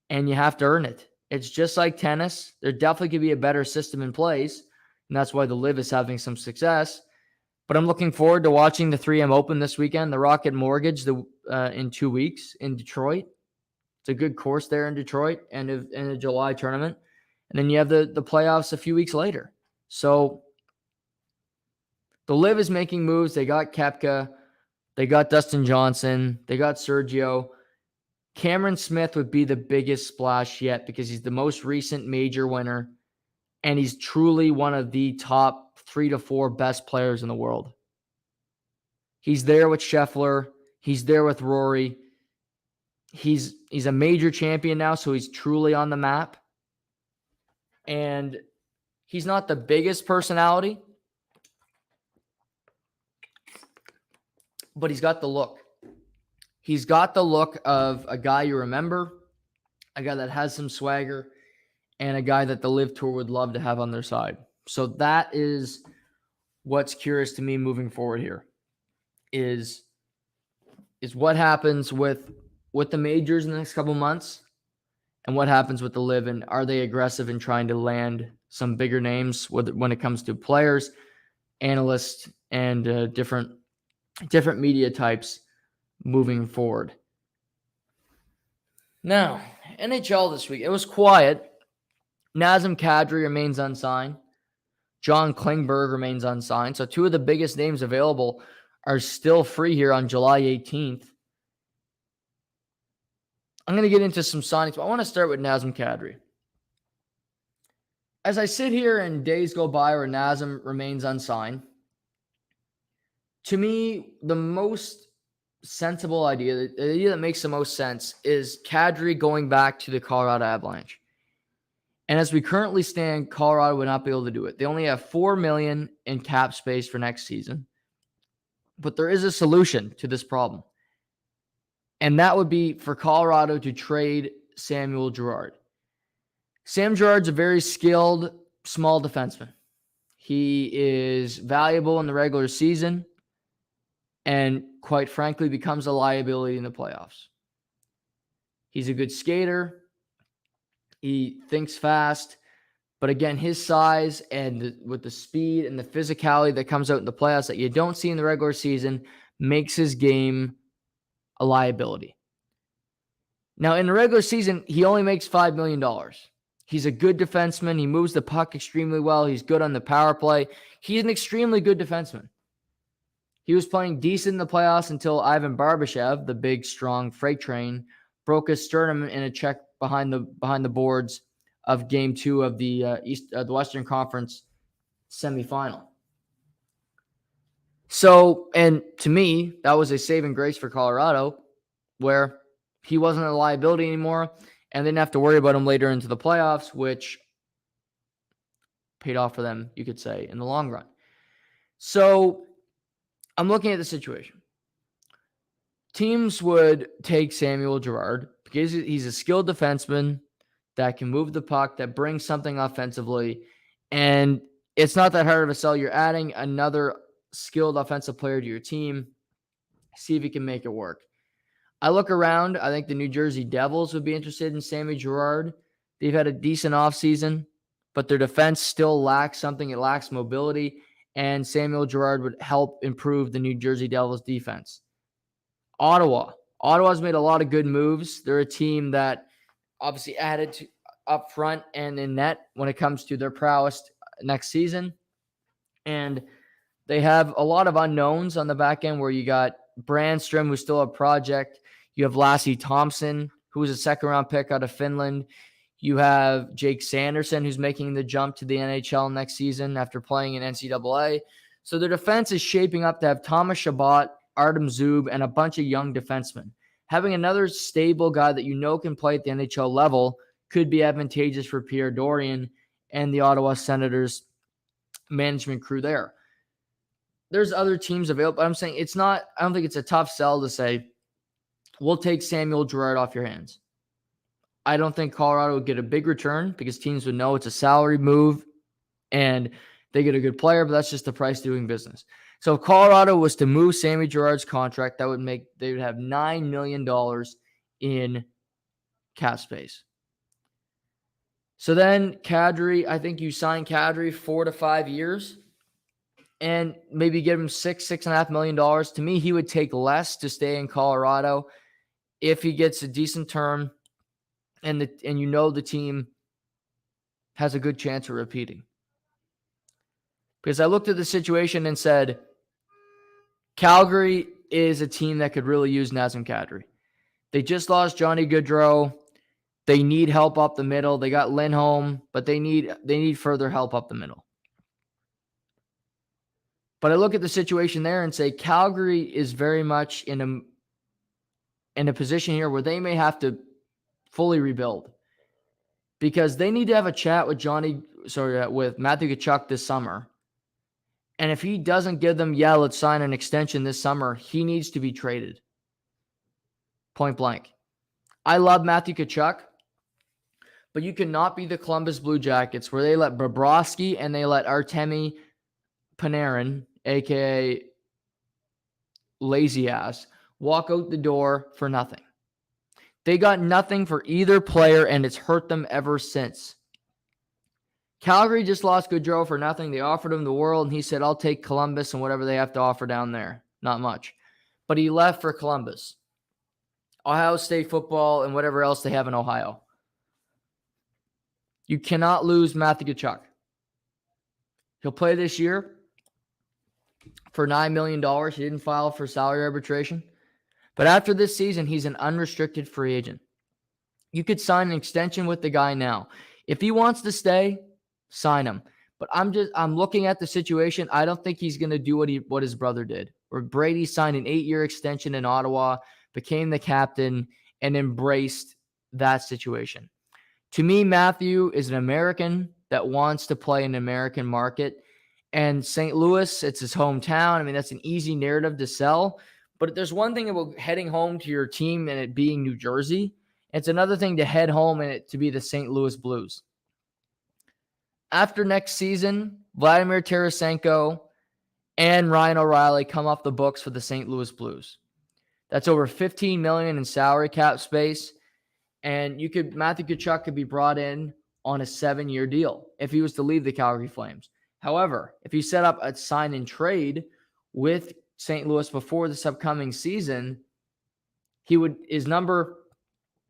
and you have to earn it. It's just like tennis. There definitely could be a better system in place, and that's why the Live is having some success. But I'm looking forward to watching the 3M Open this weekend, the Rocket Mortgage in 2 weeks in Detroit. It's a good course there in Detroit, and in a July tournament. And then you have the playoffs a few weeks later. So the Live is making moves. They got Koepka. They got Dustin Johnson. They got Sergio. Cameron Smith would be the biggest splash yet, because he's the most recent major winner, and he's truly one of the top 3 to 4 best players in the world. He's there with Scheffler. He's there with Rory. He's a major champion now, so he's truly on the map. And he's not the biggest personality, but he's got the look. He's got the look of a guy you remember, a guy that has some swagger. and a guy that the Live Tour would love to have on their side. So that is what's curious to me moving forward here is what happens with the majors in the next couple months and what happens with the Live, and are they aggressive in trying to land some bigger names when it comes to players, analysts, and different media types moving forward. Now, NHL this week, it was quiet. Nazem Kadri remains unsigned. John Klingberg remains unsigned. So two of the biggest names available are still free here on July 18th. I'm going to get into some signings, but I want to start with Nazem Kadri. As I sit here and days go by where Nazem remains unsigned, to me, the most sensible idea, the idea that makes the most sense, is Kadri going back to the Colorado Avalanche. And as we currently stand, Colorado would not be able to do it. They only have $4 million in cap space for next season. But there is a solution to this problem. And that would be for Colorado to trade Samuel Girard. Sam Girard's a very skilled, small defenseman. He is valuable in the regular season and, quite frankly, becomes a liability in the playoffs. He's a good skater. He thinks fast. But again, his size and with the speed and the physicality that comes out in the playoffs that you don't see in the regular season makes his game a liability. Now, in the regular season, he only makes $5 million. He's a good defenseman. He moves the puck extremely well. He's good on the power play. He's an extremely good defenseman. He was playing decent in the playoffs until Ivan Barbashev, the big, strong freight train, broke his sternum in a check behind the boards of Game 2 of the Western Conference semifinal. So, and to me, that was a saving grace for Colorado, where he wasn't a liability anymore, and they didn't have to worry about him later into the playoffs, which paid off for them, you could say, in the long run. So, I'm looking at the situation. Teams would take Samuel Girard because he's a skilled defenseman that can move the puck, that brings something offensively, and it's not that hard of a sell. You're adding another skilled offensive player to your team. See if you can make it work. I look around. I think the New Jersey Devils would be interested in Sammy Girard. They've had a decent offseason, but their defense still lacks something. It lacks mobility, and Samuel Girard would help improve the New Jersey Devils defense. Ottawa's made a lot of good moves. They're a team that obviously added to up front and in net when it comes to their prowess next season. And they have a lot of unknowns on the back end where you got Brandstrom, who's still a project. You have Lassie Thompson, who was a second-round pick out of Finland. You have Jake Sanderson, who's making the jump to the NHL next season after playing in NCAA. So their defense is shaping up to have Thomas Chabot, Artem Zub, and a bunch of young defensemen. Having another stable guy that you know can play at the NHL level could be advantageous for Pierre Dorion and the Ottawa Senators management crew there. There's other teams available, but I'm saying I don't think it's a tough sell to say, we'll take Samuel Girard off your hands. I don't think Colorado would get a big return because teams would know it's a salary move and they get a good player, but that's just the price doing business. So if Colorado was to move Sammy Girard's contract, they would have $9 million in cap space. So then Kadri, I think you sign Kadri 4 to 5 years and maybe give him $6.5 million. To me, he would take less to stay in Colorado if he gets a decent term and you know the team has a good chance of repeating. Because I looked at the situation and said, Calgary is a team that could really use Nazem Kadri. They just lost Johnny Gaudreau. They need help up the middle. They got Lindholm, but they need further help up the middle. But I look at the situation there and say Calgary is very much in a position here where they may have to fully rebuild because they need to have a chat with with Matthew Tkachuk this summer. And if he doesn't give them, let's sign an extension this summer, he needs to be traded. Point blank. I love Matthew Tkachuk, But you cannot be the Columbus Blue Jackets where they let Bobrovsky and they let Artemi Panarin, a.k.a. lazy ass, walk out the door for nothing. They got nothing for either player, and it's hurt them ever since. Calgary just lost Gaudreau for nothing. They offered him the world, and he said, I'll take Columbus and whatever they have to offer down there. Not much. But he left for Columbus, Ohio State football, and whatever else they have in Ohio. You cannot lose Matthew Tkachuk. He'll play this year for $9 million. He didn't file for salary arbitration. But after this season, he's an unrestricted free agent. You could sign an extension with the guy now. If he wants to stay, sign him. But I'm looking at the situation. I don't think he's going to do what his brother did, where Brady signed an 8-year extension in Ottawa, became the captain, and embraced that situation. To me, Matthew is an American that wants to play in an American market. And St. Louis, it's his hometown. I mean, that's an easy narrative to sell. But there's one thing about heading home to your team and it being New Jersey. It's another thing to head home and it to be the St. Louis Blues. After next season, Vladimir Tarasenko and Ryan O'Reilly come off the books for the St. Louis Blues. That's over $15 million in salary cap space. And Matthew Tkachuk could be brought in on a 7-year deal if he was to leave the Calgary Flames. However, if he set up a sign and trade with St. Louis before this upcoming season, his number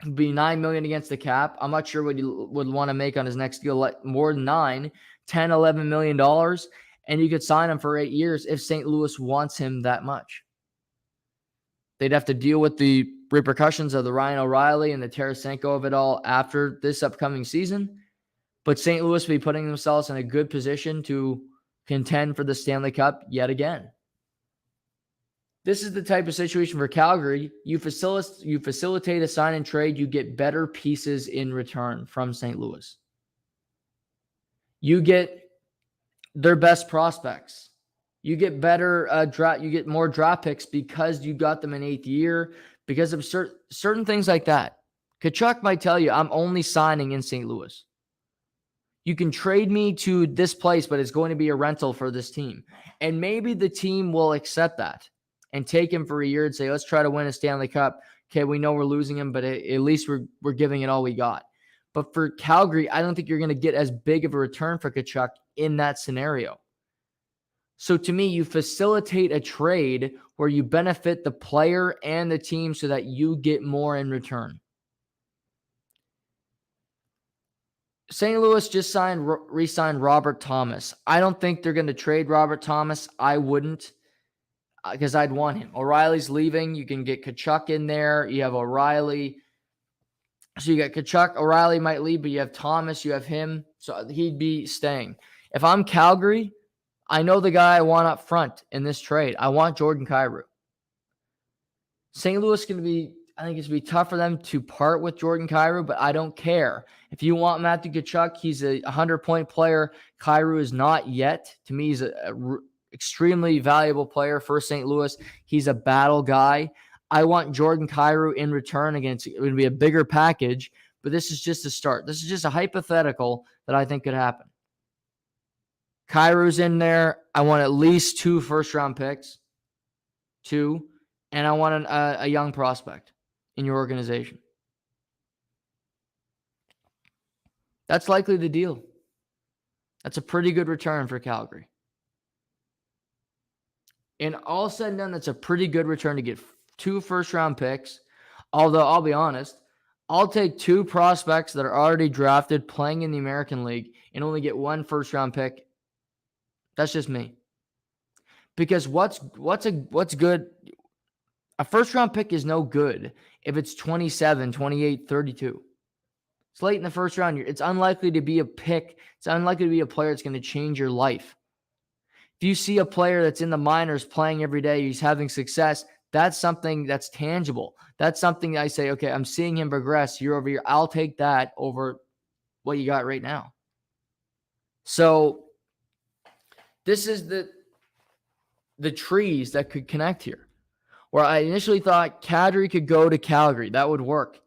would be $9 million against the cap. I'm not sure what he would want to make on his next deal, like more than $9, $10, $11 million, and you could sign him for 8 years if St. Louis wants him that much. They'd have to deal with the repercussions of the Ryan O'Reilly and the Tarasenko of it all after this upcoming season. But St. Louis will be putting themselves in a good position to contend for the Stanley Cup yet again. This is the type of situation for Calgary. You facilitate a sign and trade, you get better pieces in return from St. Louis. You get their best prospects. You get better you get more draft picks because you got them in 8th year, because of certain things like that. Tkachuk might tell you, I'm only signing in St. Louis. You can trade me to this place, but it's going to be a rental for this team. And maybe the team will accept that and take him for a year and say, let's try to win a Stanley Cup. Okay, we know we're losing him, but at least we're giving it all we got. But for Calgary, I don't think you're going to get as big of a return for Tkachuk in that scenario. So to me, you facilitate a trade where you benefit the player and the team so that you get more in return. St. Louis just re-signed Robert Thomas. I don't think they're going to trade Robert Thomas. I wouldn't, because I'd want him. O'Reilly's leaving. You can get Tkachuk in there. You have O'Reilly. So you got Tkachuk. O'Reilly might leave, but you have Thomas. You have him. So he'd be staying. If I'm Calgary, I know the guy I want up front in this trade. I want Jordan Kyrou. St. Louis I think it's going to be tough for them to part with Jordan Kyrou, but I don't care. If you want Matthew Tkachuk, he's a 100-point player. Kyrou is not yet. To me, he's a extremely valuable player for St. Louis. He's a battle guy. I want Jordan Kyrou in return. Again, it's going to be a bigger package, but this is just a start. This is just a hypothetical that I think could happen. Kyrou's in there. I want at least 2 first-round picks. 2. And I want a young prospect in your organization. That's likely the deal. That's a pretty good return for Calgary. And all said and done, that's a pretty good return to get 2 first-round picks. Although, I'll be honest, I'll take 2 prospects that are already drafted playing in the American League and only get 1 first-round pick. That's just me. Because what's good? A first-round pick is no good if it's 27, 28, 32. It's late in the first round. It's unlikely to be a pick. It's unlikely to be a player that's going to change your life. If you see a player that's in the minors playing every day, he's having success, that's something that's tangible. That's something I say, okay, I'm seeing him progress year over year. I'll take that over what you got right now. So this is the trees that could connect here. Where I initially thought Kadri could go to Calgary. That would work.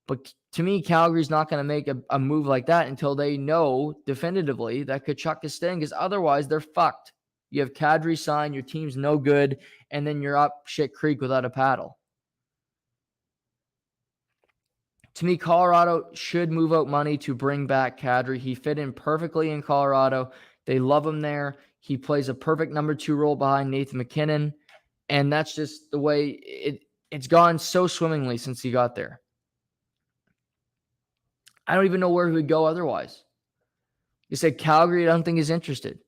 But To me, Calgary's not going to make a move like that until they know definitively that Tkachuk is staying, because otherwise they're fucked. You have Kadri signed, your team's no good, and then you're up shit creek without a paddle. To me, Colorado should move out money to bring back Kadri. He fit in perfectly in Colorado. They love him there. He plays a perfect number 2 role behind Nathan MacKinnon. And that's just the way it's gone so swimmingly since he got there. I don't even know where he would go otherwise. You said Calgary, I don't think is interested.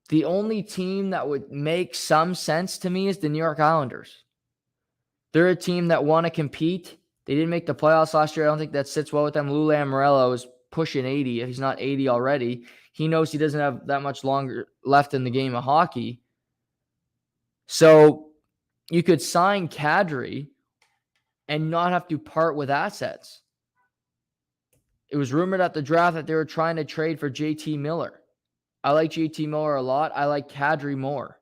The only team that would make some sense to me is the New York Islanders. They're a team that want to compete. They didn't make the playoffs last year. I don't think that sits well with them. Lou Lamoriello is pushing 80. If he's not 80 already, he knows he doesn't have that much longer left in the game of hockey. So you could sign Kadri and not have to part with assets. It was rumored at the draft that they were trying to trade for JT Miller. I like JT Miller a lot. I like Kadri more.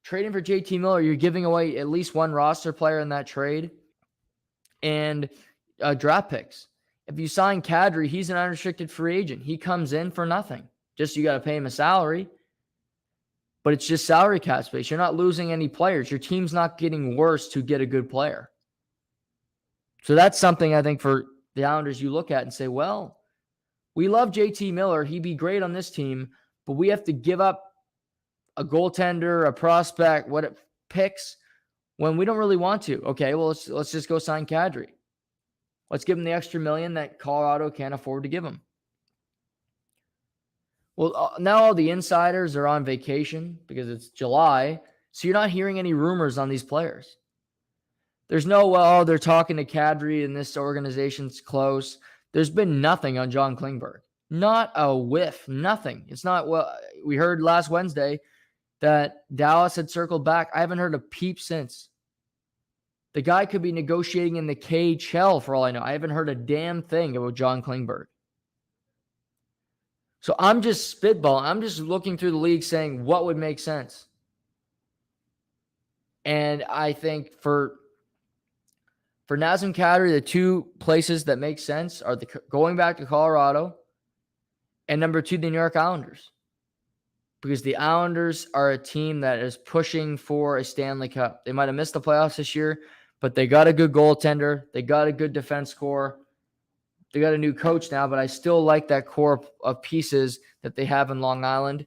Trading for JT Miller, you're giving away at least one roster player in that trade and draft picks. If you sign Kadri, he's an unrestricted free agent. He comes in for nothing. Just you got to pay him a salary. But it's just salary cap space. You're not losing any players. Your team's not getting worse to get a good player. So that's something I think for the Islanders you look at and say, well, we love JT Miller. He'd be great on this team, but we have to give up a goaltender, a prospect, picks when we don't really want to. Okay, well, let's just go sign Kadri. Let's give him the extra $1 million that Colorado can't afford to give him. Well, now all the insiders are on vacation because it's July, so you're not hearing any rumors on these players. There's no, well, they're talking to Kadri and this organization's close. There's been nothing on John Klingberg. Not a whiff, nothing. It's not, well, we heard last Wednesday that Dallas had circled back. I haven't heard a peep since. The guy could be negotiating in the KHL for all I know. I haven't heard a damn thing about John Klingberg. So I'm just spitballing. I'm just looking through the league saying what would make sense. And I think for Nazem Kadri, the two places that make sense are going back to Colorado and number 2, the New York Islanders. Because the Islanders are a team that is pushing for a Stanley Cup. They might have missed the playoffs this year, but they got a good goaltender. They got a good defense core. They got a new coach now, but I still like that core of pieces that they have in Long Island.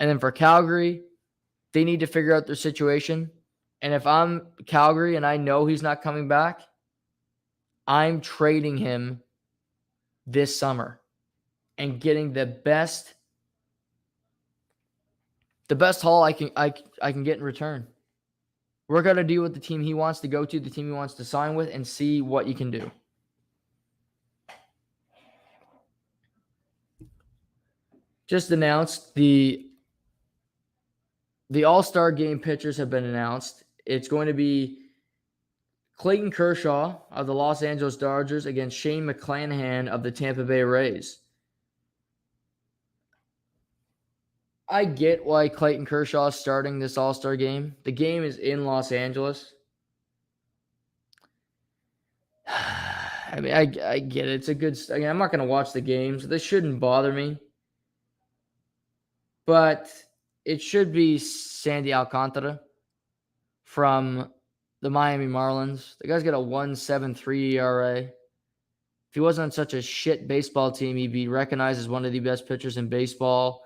And then for Calgary, they need to figure out their situation. And if I'm Calgary and I know he's not coming back, I'm trading him this summer and getting the best haul I can get in return. We're going to deal with the team he wants to go to, the team he wants to sign with, and see what you can do. Just announced the All-Star Game pitchers have been announced. It's going to be Clayton Kershaw of the Los Angeles Dodgers against Shane McClanahan of the Tampa Bay Rays. I get why Clayton Kershaw is starting this All-Star game. The game is in Los Angeles. I mean, I get it. It's a good... I mean, I'm not going to watch the games. This shouldn't bother me. But it should be Sandy Alcantara from the Miami Marlins. The guy's got a 1.73 ERA. If he wasn't on such a shit baseball team, he'd be recognized as one of the best pitchers in baseball.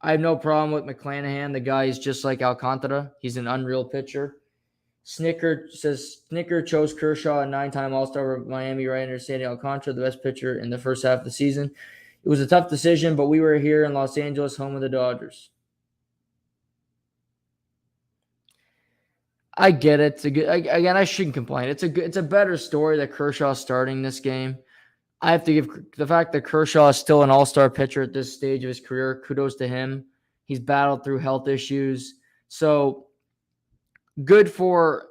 I have no problem with McClanahan. The guy is just like Alcantara. He's an unreal pitcher. Snicker chose Kershaw, a 9-time All-Star of Miami, right under Sandy Alcantara, the best pitcher in the first half of the season. It was a tough decision, but we were here in Los Angeles, home of the Dodgers. I get it. It's a good, again, I shouldn't complain. It's a better story that Kershaw's starting this game. I have to give the fact that Kershaw is still an all-star pitcher at this stage of his career. Kudos to him. He's battled through health issues. So good for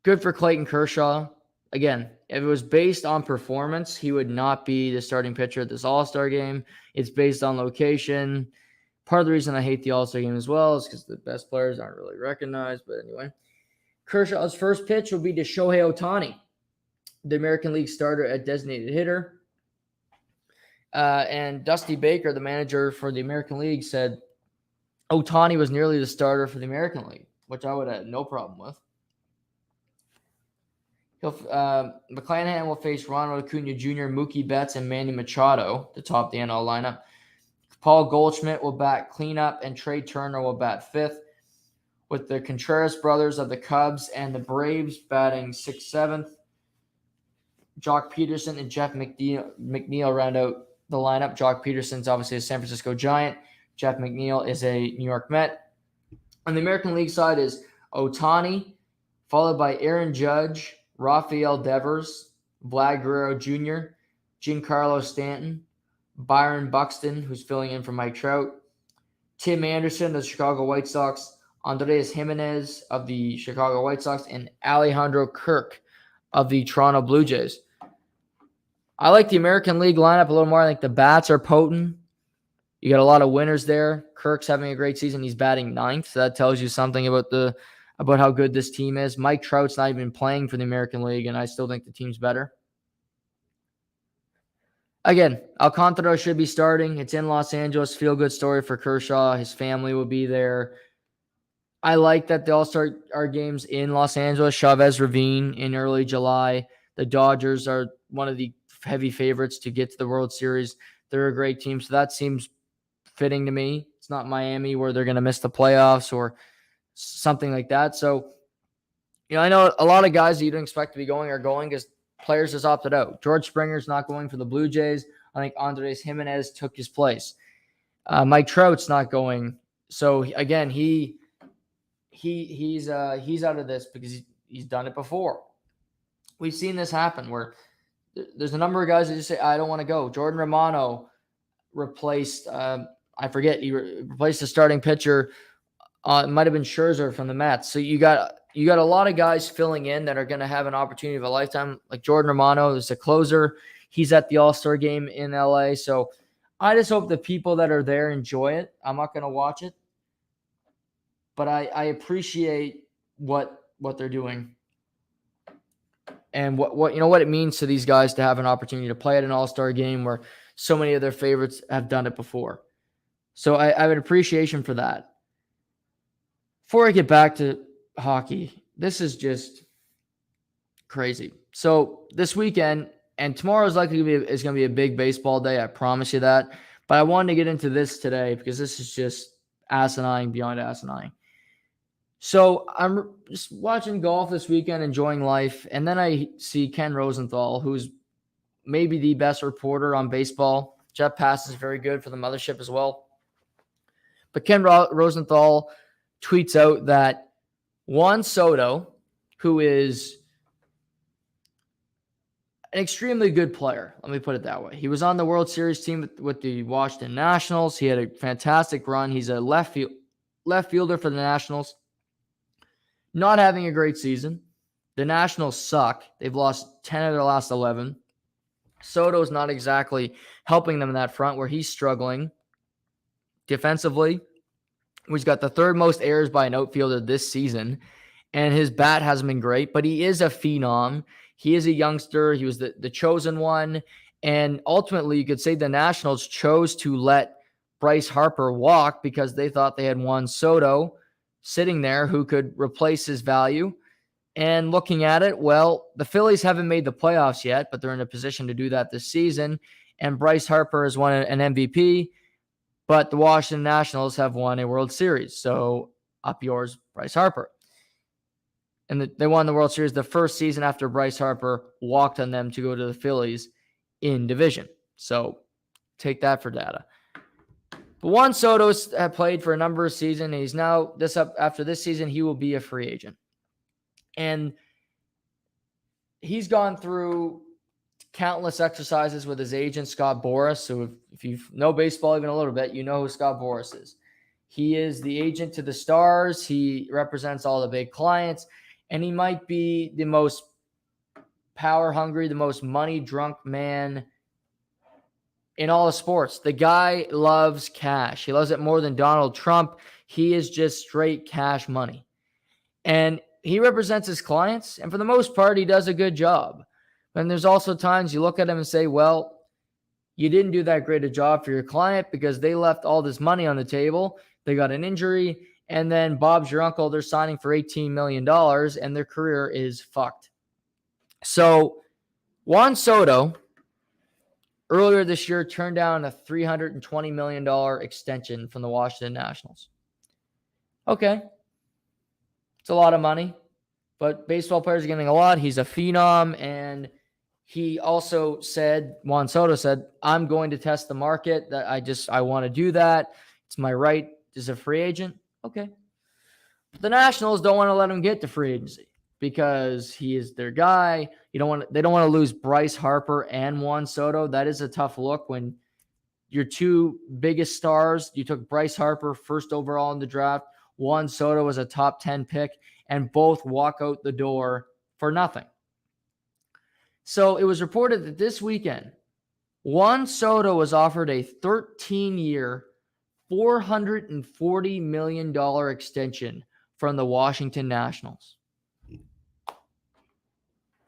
Clayton Kershaw. Again, if it was based on performance, he would not be the starting pitcher at this all-star game. It's based on location. Part of the reason I hate the all-star game as well is because the best players aren't really recognized. But anyway, Kershaw's first pitch will be to Shohei Ohtani, the American League starter at designated hitter. And Dusty Baker, the manager for the American League, said Ohtani was nearly the starter for the American League, which I would have no problem with. McClanahan will face Ronald Acuna Jr., Mookie Betts, and Manny Machado to top the NL lineup. Paul Goldschmidt will bat cleanup, and Trey Turner will bat fifth, with the Contreras brothers of the Cubs and the Braves batting 6th, 7th. Jock Peterson and Jeff McNeil round out the lineup. Jock Peterson's obviously a San Francisco Giant. Jeff McNeil is a New York Met. On the American League side is Ohtani, followed by Aaron Judge, Rafael Devers, Vlad Guerrero Jr., Giancarlo Stanton, Byron Buxton, who's filling in for Mike Trout, Tim Anderson of the Chicago White Sox, Andres Jimenez of the Chicago White Sox, and Alejandro Kirk of the Toronto Blue Jays. I like the American League lineup a little more. I think the bats are potent. You got a lot of winners there. Kirk's having a great season. He's batting 9th, so that tells you something about how good this team is. Mike Trout's not even playing for the American League, and I still think the team's better. Again, Alcantara should be starting. It's in Los Angeles. Feel-good story for Kershaw. His family will be there. I like that the All-Star games in Los Angeles. Chavez Ravine in early July. The Dodgers are one of the heavy favorites to get to the World Series. They're a great team, so that seems fitting to me. It's not Miami where they're going to miss the playoffs or something like that. So, I know a lot of guys that you didn't expect to be going are going because players just opted out. George Springer's not going for the Blue Jays. I think Andres Jimenez took his place. Mike Trout's not going. So again, he's out of this because he's done it before. We've seen this happen where there's a number of guys that just say, I don't want to go. Jordan Romano replaced, he replaced the starting pitcher. It might have been Scherzer from the Mets. So you got a lot of guys filling in that are going to have an opportunity of a lifetime. Like Jordan Romano is a closer. He's at the All-Star game in LA. So I just hope the people that are there enjoy it. I'm not going to watch it, but I appreciate what they're doing and what it means to these guys to have an opportunity to play at an All-Star game where so many of their favorites have done it before. So I have an appreciation for that. Before I get back to hockey, this is just crazy. So this weekend and tomorrow is likely going to be a big baseball day. I promise you that. But I wanted to get into this today because this is just asinine beyond asinine. So I'm just watching golf this weekend, enjoying life. And then I see Ken Rosenthal, who's maybe the best reporter on baseball. Jeff Pass is very good for the mothership as well. But Ken Rosenthal tweets out that Juan Soto, who is an extremely good player, let me put it that way. He was on the World Series team with the Washington Nationals. He had a fantastic run. He's a left fielder for the Nationals. Not having a great season. The Nationals suck. They've lost 10 of their last 11. Soto's not exactly helping them in that front where he's struggling defensively. He's got the third most errors by an outfielder this season, and his bat hasn't been great, but he is a phenom. He is a youngster. He was the chosen one, and ultimately you could say the Nationals chose to let Bryce Harper walk because they thought they had Juan Soto sitting there who could replace his value. And looking at it, well, the Phillies haven't made the playoffs yet, but they're in a position to do that this season, and Bryce Harper has won an MVP. But the Washington Nationals have won a World Series. So up yours, Bryce Harper. And they won the World Series the first season after Bryce Harper walked on them to go to the Phillies in division. So take that for data. But Juan Soto had played for a number of seasons. He's now after this season, he will be a free agent. And he's gone through countless exercises with his agent, Scott Boras. So if you know baseball even a little bit, you know who Scott Boras is. He is the agent to the stars. He represents all the big clients, and he might be the most power-hungry, the most money-drunk man in all of sports. The guy loves cash. He loves it more than Donald Trump. He is just straight cash money. And he represents his clients, and for the most part, he does a good job. And there's also times you look at him and say, well, you didn't do that great a job for your client because they left all this money on the table. They got an injury, and then Bob's your uncle. They're signing for $18 million, and their career is fucked. So Juan Soto earlier this year turned down a $320 million extension from the Washington Nationals. Okay. It's a lot of money, but baseball players are getting a lot. He's a phenom, and he also said, Juan Soto said, I'm going to test the market. That I want to do that. It's my right as a free agent. Okay. But the Nationals don't want to let him get to free agency because he is their guy. They don't want to lose Bryce Harper and Juan Soto. That is a tough look when your two biggest stars, you took Bryce Harper first overall in the draft. Juan Soto was a top 10 pick, and both walk out the door for nothing. So it was reported that this weekend, Juan Soto was offered a 13-year, $440 million extension from the Washington Nationals.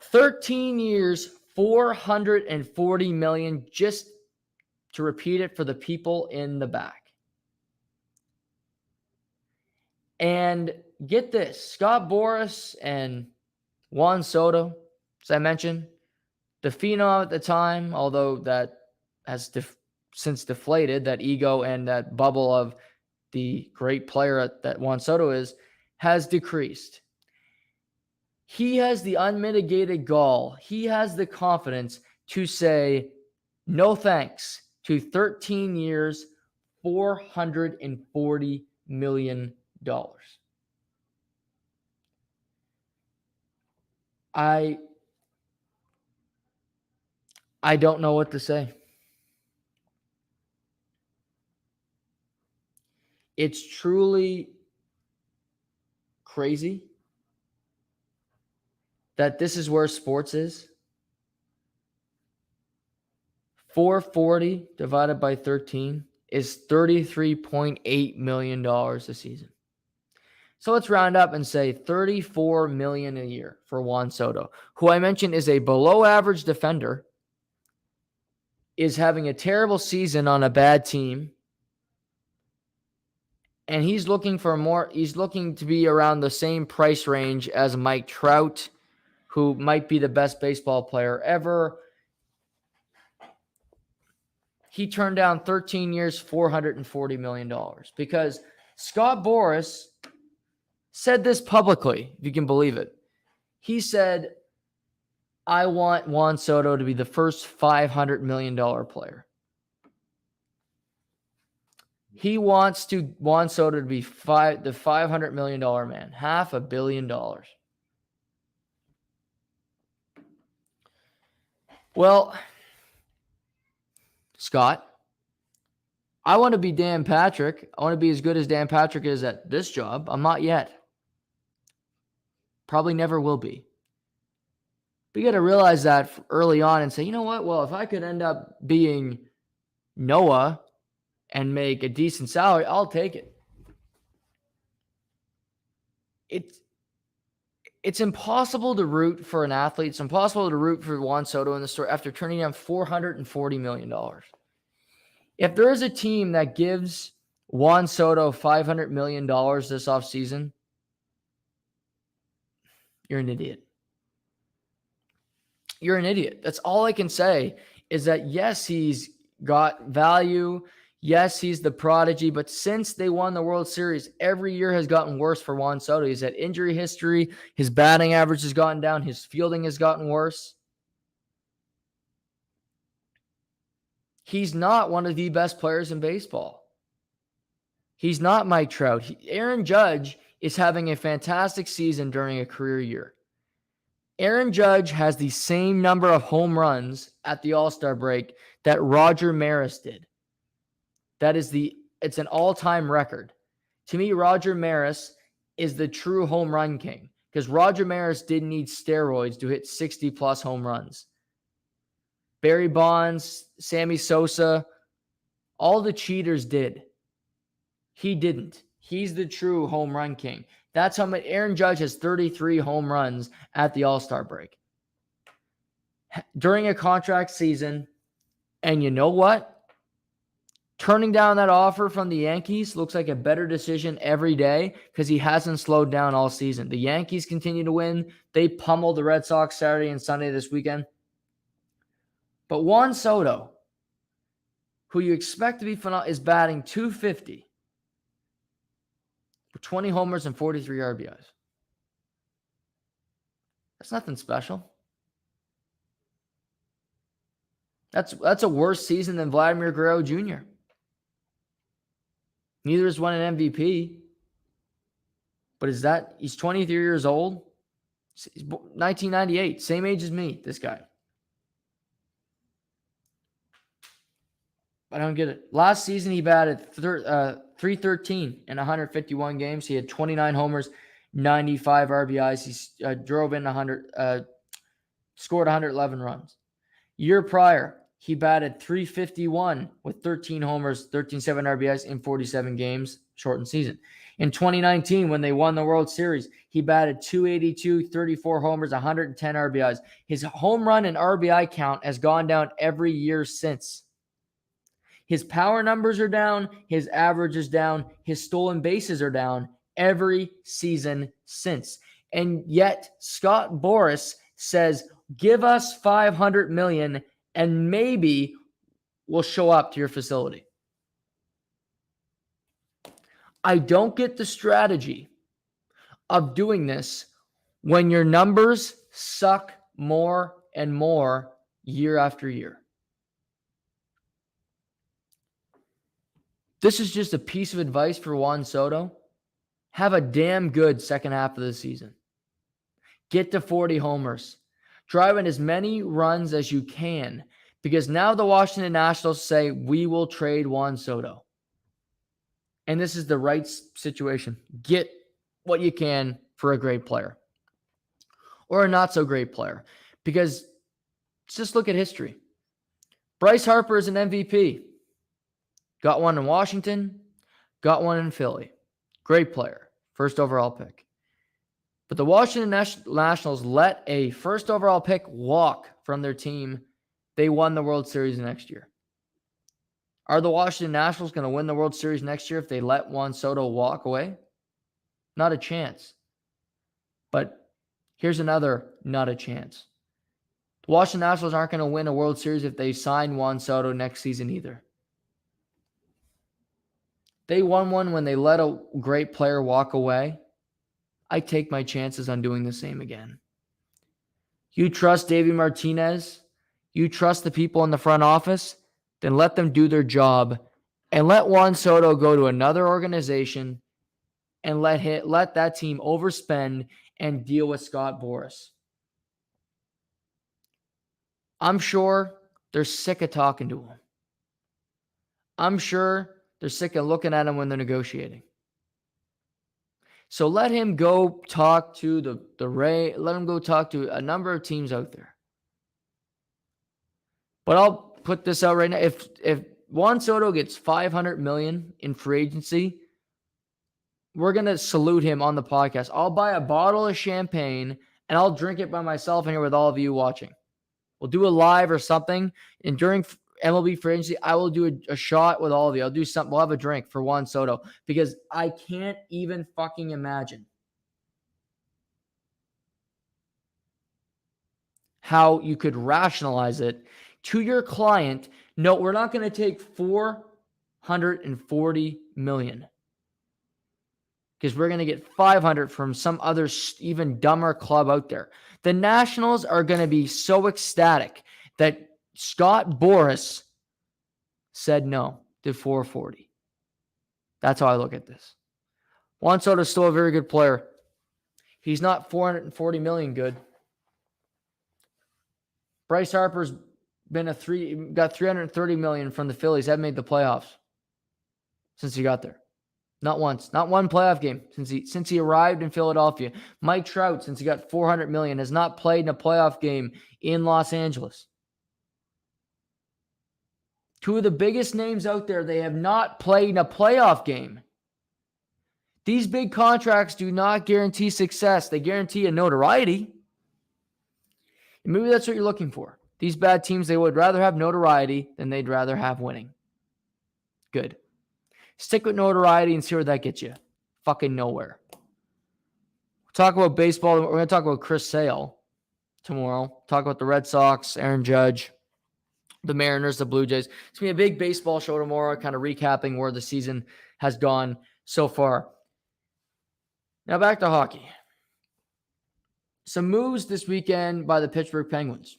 13 years, $440 million, just to repeat it for the people in the back. And get this, Scott Boras and Juan Soto, as I mentioned, the phenom at the time, although that has since deflated, that ego and that bubble of the great player that Juan Soto is, has decreased. He has the unmitigated gall. He has the confidence to say no thanks to 13 years, $440 million. I don't know what to say. It's truly crazy that this is where sports is. 440 divided by 13 is $33.8 million a season. So let's round up and say $34 million a year for Juan Soto, who I mentioned is a below average defender, is having a terrible season on a bad team, and he's looking to be around the same price range as Mike Trout, who might be the best baseball player ever. He turned down 13 years, $440 million because Scott Boras said this publicly, if you can believe it. He said, I want Juan Soto to be the first $500 million player. He wants Juan Soto to be the $500 million man, $500 million. Well, Scott, I want to be Dan Patrick. I want to be as good as Dan Patrick is at this job. I'm not yet. Probably never will be. But you got to realize that early on and say, you know what? Well, if I could end up being Noah and make a decent salary, I'll take it. It's impossible to root for an athlete. It's impossible to root for Juan Soto in the story after turning down $440 million. If there is a team that gives Juan Soto $500 million this offseason, you're an idiot. You're an idiot. That's all I can say is that, yes, he's got value. Yes, he's the prodigy. But since they won the World Series, every year has gotten worse for Juan Soto. He's had injury history. His batting average has gotten down. His fielding has gotten worse. He's not one of the best players in baseball. He's not Mike Trout. Aaron Judge is having a fantastic season during a career year. Aaron Judge has the same number of home runs at the All-Star break that Roger Maris did. It's an all-time record. To me, Roger Maris is the true home run king because Roger Maris didn't need steroids to hit 60-plus home runs. Barry Bonds, Sammy Sosa, all the cheaters did. He didn't. He's the true home run king. That's how much. Aaron Judge has 33 home runs at the All-Star break during a contract season. And you know what? Turning down that offer from the Yankees looks like a better decision every day because he hasn't slowed down all season. The Yankees continue to win. They pummeled the Red Sox Saturday and Sunday this weekend. But Juan Soto, who you expect to be phenomenal, is batting .250 for 20 homers and 43 RBIs. That's nothing special. That's a worse season than Vladimir Guerrero Jr. Neither has won an MVP. But he's 23 years old. He's 1998, same age as me, this guy. I don't get it. Last season, he batted .313 in 151 games. He had 29 homers, 95 RBIs. He drove in scored 111 runs. Year prior, he batted .351 with 13 homers, 13.7 RBIs in 47 games, shortened season. In 2019, when they won the World Series, he batted .282, 34 homers, 110 RBIs. His home run and RBI count has gone down every year since. His power numbers are down. His average is down. His stolen bases are down every season since. And yet Scott Boras says, give us $500 million and maybe we'll show up to your facility. I don't get the strategy of doing this when your numbers suck more and more year after year. This is just a piece of advice for Juan Soto. Have a damn good second half of the season. Get to 40 homers. Drive in as many runs as you can, because now the Washington Nationals say, we will trade Juan Soto. And this is the right situation. Get what you can for a great player or a not so great player, because just look at history. Bryce Harper is an MVP. Got one in Washington, got one in Philly. Great player, first overall pick. But the Washington Nationals let a first overall pick walk from their team. They won the World Series next year. Are the Washington Nationals going to win the World Series next year if they let Juan Soto walk away? Not a chance. But here's another not a chance. The Washington Nationals aren't going to win a World Series if they sign Juan Soto next season either. They won one when they let a great player walk away. I take my chances on doing the same again. You trust Davey Martinez? You trust the people in the front office? Then let them do their job and let Juan Soto go to another organization and let that team overspend and deal with Scott Boras. I'm sure they're sick of talking to him. I'm sure they're sick of looking at him when they're negotiating. So let him go talk to the Ray. Let him go talk to a number of teams out there. But I'll put this out right now. If Juan Soto gets $500 million in free agency, we're going to salute him on the podcast. I'll buy a bottle of champagne and I'll drink it by myself in here with all of you watching. We'll do a live or something. And during MLB free agency, I will do a shot with all of you. I'll do something. We'll have a drink for Juan Soto because I can't even fucking imagine how you could rationalize it to your client. No, we're not going to take $440 million because we're going to get 500 from some other even dumber club out there. The Nationals are going to be so ecstatic that Scott Boras said no to 440. That's how I look at this. Juan Soto is still a very good player. He's not $440 million good. Bryce Harper's been got $330 million from the Phillies. Haven't made the playoffs since he got there. Not once. Not one playoff game since he arrived in Philadelphia. Mike Trout, since he got $400 million, has not played in a playoff game in Los Angeles. Two of the biggest names out there, they have not played in a playoff game. These big contracts do not guarantee success. They guarantee a notoriety. And maybe that's what you're looking for. These bad teams, they would rather have notoriety than they'd rather have winning. Good. Stick with notoriety and see where that gets you. Fucking nowhere. We'll talk about baseball. We're going to talk about Chris Sale tomorrow. Talk about the Red Sox, Aaron Judge, the Mariners, the Blue Jays. It's going to be a big baseball show tomorrow, kind of recapping where the season has gone so far. Now back to hockey. Some moves this weekend by the Pittsburgh Penguins.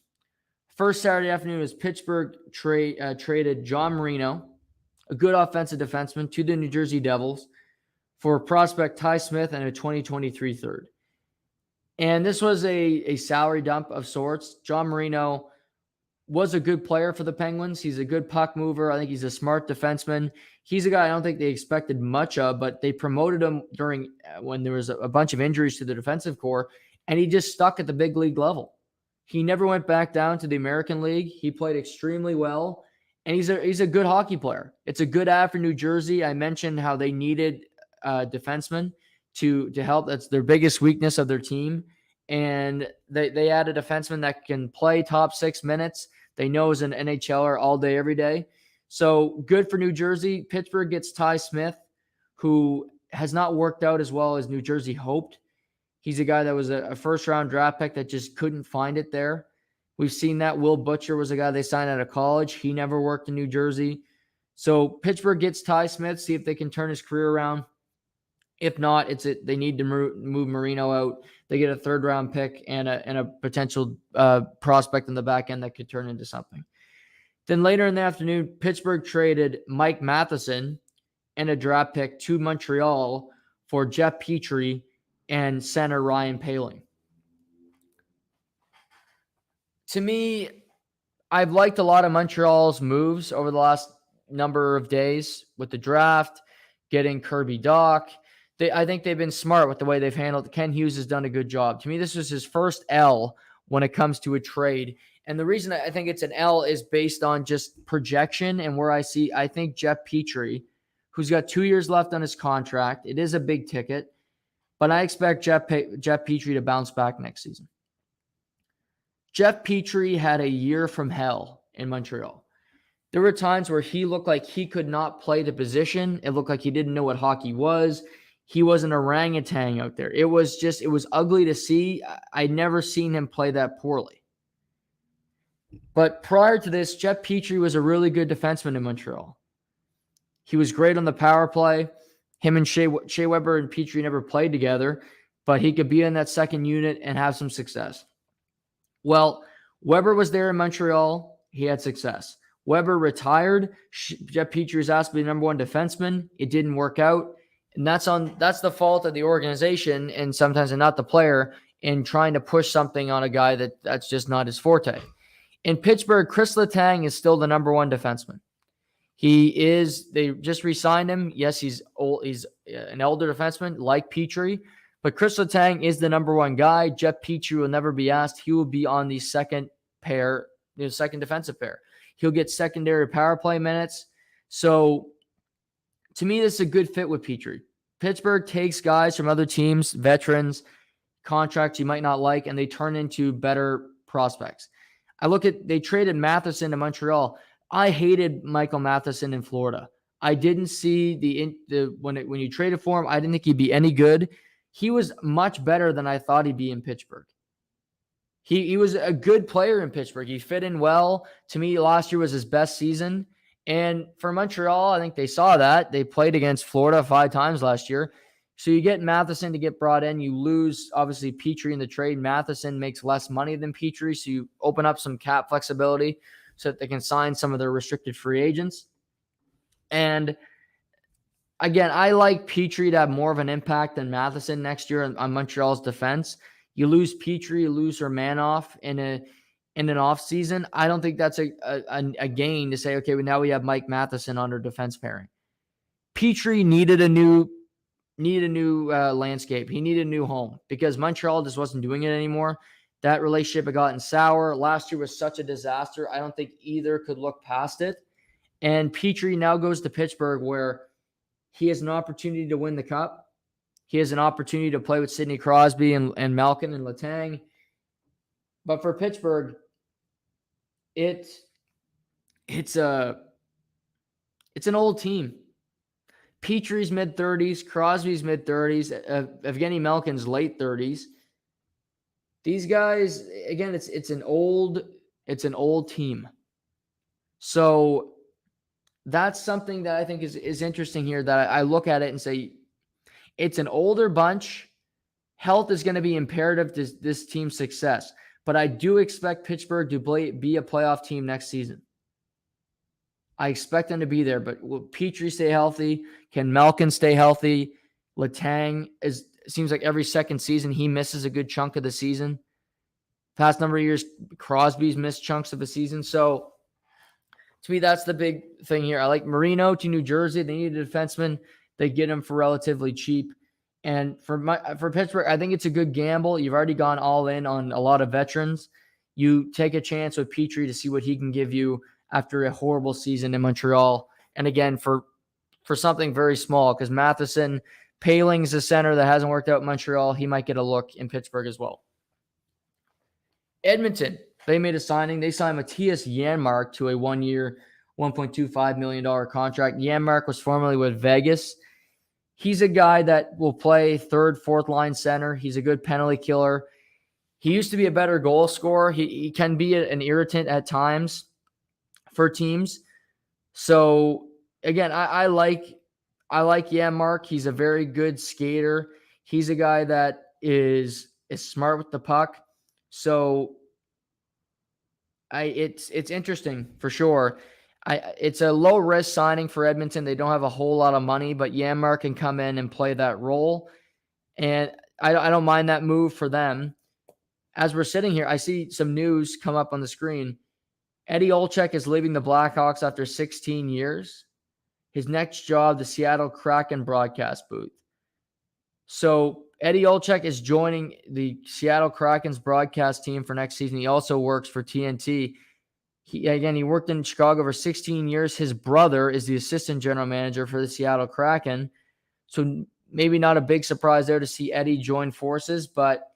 First Saturday afternoon is Pittsburgh traded John Marino, a good offensive defenseman, to the New Jersey Devils for prospect Ty Smith and a 2023 third. And this was a salary dump of sorts. John Marino was a good player for the Penguins. He's a good puck mover. I think he's a smart defenseman. He's a guy I don't think they expected much of, but they promoted him during when there was a bunch of injuries to the defensive core, and he just stuck at the big league level. He never went back down to the American League. He played extremely well, and he's a good hockey player. It's a good ad for New Jersey. I mentioned how they needed defensemen to help. That's their biggest weakness of their team, and they added a defenseman that can play top 6 minutes. They know is an NHLer all day, every day. So good for New Jersey. Pittsburgh gets Ty Smith, who has not worked out as well as New Jersey hoped. He's a guy that was a first-round draft pick that just couldn't find it there. We've seen that. Will Butcher was a guy they signed out of college. He never worked in New Jersey. So Pittsburgh gets Ty Smith, see if they can turn his career around. If not, they need to move Marino out. They get a third-round pick and a potential prospect in the back end that could turn into something. Then later in the afternoon, Pittsburgh traded Mike Matheson and a draft pick to Montreal for Jeff Petrie and center Ryan Poehling. To me, I've liked a lot of Montreal's moves over the last number of days with the draft, getting Kirby Dach. I think they've been smart with the way they've handled it. Ken Hughes has done a good job. To me, this was his first L when it comes to a trade. And the reason I think it's an L is based on just projection and where I think Jeff Petrie, who's got 2 years left on his contract, it is a big ticket, but I expect Jeff Petrie to bounce back next season. Jeff Petrie had a year from hell in Montreal. There were times where he looked like he could not play the position. It looked like he didn't know what hockey was. He was an orangutan out there. It was ugly to see. I'd never seen him play that poorly. But prior to this, Jeff Petrie was a really good defenseman in Montreal. He was great on the power play. Him and Shea Weber and Petrie never played together, but he could be in that second unit and have some success. Well, Weber was there in Montreal. He had success. Weber retired. Jeff Petrie was asked to be the number one defenseman. It didn't work out. And that's the fault of the organization and sometimes not the player in trying to push something on a guy that's just not his forte. In Pittsburgh, Chris Letang is still the number one defenseman. They just re-signed him. Yes, he's old. He's an elder defenseman like Petrie, but Chris Letang is the number one guy. Jeff Petrie will never be asked. He will be on the second pair, second defensive pair. He'll get secondary power play minutes. So to me, this is a good fit with Petrie. Pittsburgh takes guys from other teams, veterans, contracts you might not like, and they turn into better prospects. They traded Matheson to Montreal. I hated Michael Matheson in Florida. I didn't see when you traded for him, I didn't think he'd be any good. He was much better than I thought he'd be in Pittsburgh. He was a good player in Pittsburgh. He fit in well. To me, last year was his best season. And for Montreal, I think they saw that. They played against Florida 5 times last year. So you get Matheson to get brought in. You lose, obviously, Petrie in the trade. Matheson makes less money than Petrie, so you open up some cap flexibility so that they can sign some of their restricted free agents. And again, I like Petrie to have more of an impact than Matheson next year on Montreal's defense. You lose Petrie, you lose Romanov in an offseason. I don't think that's a gain to say, okay, well, now we have Mike Matheson on our defense pairing. Petrie needed a new landscape. He needed a new home because Montreal just wasn't doing it anymore. That relationship had gotten sour. Last year was such a disaster. I don't think either could look past it. And Petrie now goes to Pittsburgh where he has an opportunity to win the cup. He has an opportunity to play with Sidney Crosby and Malkin and Letang. But for Pittsburgh, it's an old team. Petry's mid-30s, Crosby's mid-30s, Evgeny Malkin's late 30s. These guys, again, it's an old team. So that's something that I think is interesting here, that I look at it and say, it's an older bunch. Health is going to be imperative to this team's success. But I do expect Pittsburgh to be a playoff team next season. I expect them to be there. But will Petry stay healthy? Can Malkin stay healthy? Letang seems like every second season he misses a good chunk of the season. Past number of years, Crosby's missed chunks of the season. So to me, that's the big thing here. I like Marino to New Jersey. They need a defenseman. They get him for relatively cheap. And for Pittsburgh, I think it's a good gamble. You've already gone all in on a lot of veterans. You take a chance with Petry to see what he can give you after a horrible season in Montreal. And again, for something very small, because Matheson, Paling's a center that hasn't worked out in Montreal. He might get a look in Pittsburgh as well. Edmonton, they made a signing. They signed Matthias Janmark to a 1-year, $1.25 million contract. Janmark was formerly with Vegas. He's a guy that will play third, fourth line center. He's a good penalty killer. He used to be a better goal scorer. He can be an irritant at times for teams. So again, I like Janmark. He's a very good skater. He's a guy that is smart with the puck. So it's interesting for sure. It's a low risk signing for Edmonton. They don't have a whole lot of money, but Janmark can come in and play that role. And I don't mind that move for them. As we're sitting here, I see some news come up on the screen. Eddie Olcheck is leaving the Blackhawks after 16 years. His next job, the Seattle Kraken broadcast booth. So Eddie Olcheck is joining the Seattle Kraken's broadcast team for next season. He also works for TNT. He worked in Chicago for 16 years. His brother is the assistant general manager for the Seattle Kraken. So maybe not a big surprise there to see Eddie join forces, but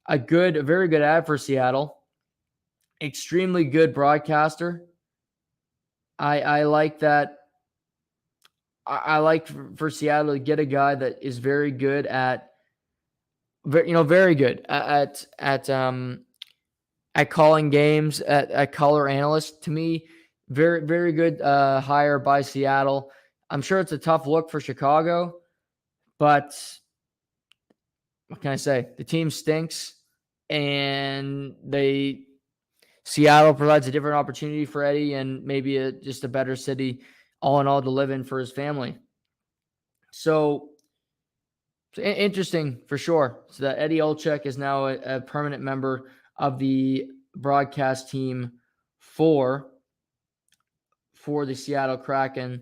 a very good ad for Seattle. Extremely good broadcaster. I like that. I like for Seattle to get a guy that is very good at calling games, at color analyst. To me, very, very good hire by Seattle. I'm sure it's a tough look for Chicago, but what can I say? The team stinks, and Seattle provides a different opportunity for Eddie, and maybe just a better city all in all to live in for his family. So interesting for sure. So that Eddie Olcheck is now a permanent member of the broadcast team for the Seattle Kraken,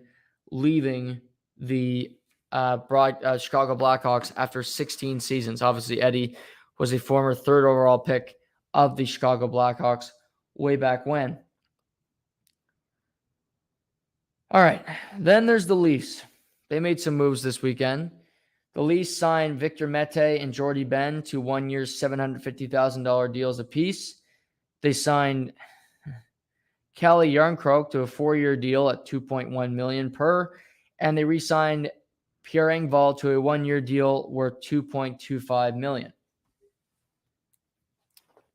leaving the Chicago Blackhawks after 16 seasons. Obviously, Eddie was a former third overall pick of the Chicago Blackhawks way back when. All right, then there's the Leafs. They made some moves this weekend. The Leafs signed Victor Mete and Jordy Ben to 1-year, $750,000 deals apiece. They signed Calle Jarnkrok to a 4-year deal at $2.1 million per, and they re-signed Pierre Engvall to a 1-year deal worth $2.25 million.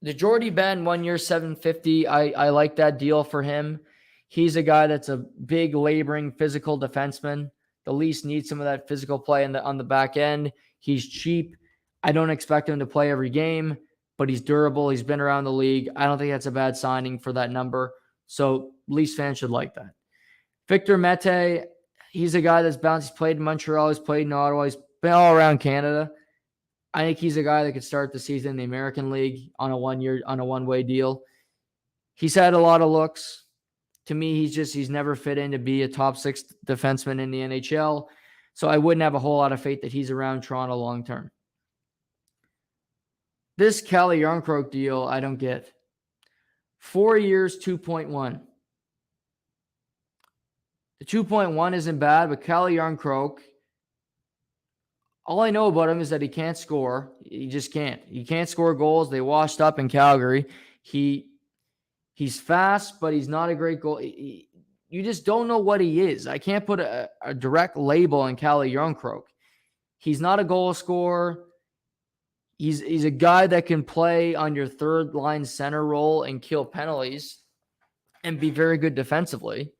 The Jordy Ben 1-year, $750,000. I like that deal for him. He's a guy that's a big, laboring, physical defenseman. The Leafs need some of that physical play on the back end. He's cheap. I don't expect him to play every game, but he's durable. He's been around the league. I don't think that's a bad signing for that number. So Leafs fans should like that. Victor Mete, he's a guy that's bounced. He's played in Montreal. He's played in Ottawa. He's been all around Canada. I think he's a guy that could start the season in the American League on a one-way deal. He's had a lot of looks. To me, he's never fit in to be a top 6 defenseman in the NHL. So I wouldn't have a whole lot of faith that he's around Toronto long term. This Calle Jarnkrok deal, I don't get. 4 years, 2.1. The 2.1 isn't bad, but Calle Jarnkrok, All I know about him is that he can't score. He just can't. He can't score goals. They washed up in Calgary. He's fast, but he's not a great goal. You just don't know what he is. I can't put a direct label on Calle Jarnkrok. He's not a goal scorer. He's a guy that can play on your third line center role and kill penalties and be very good defensively.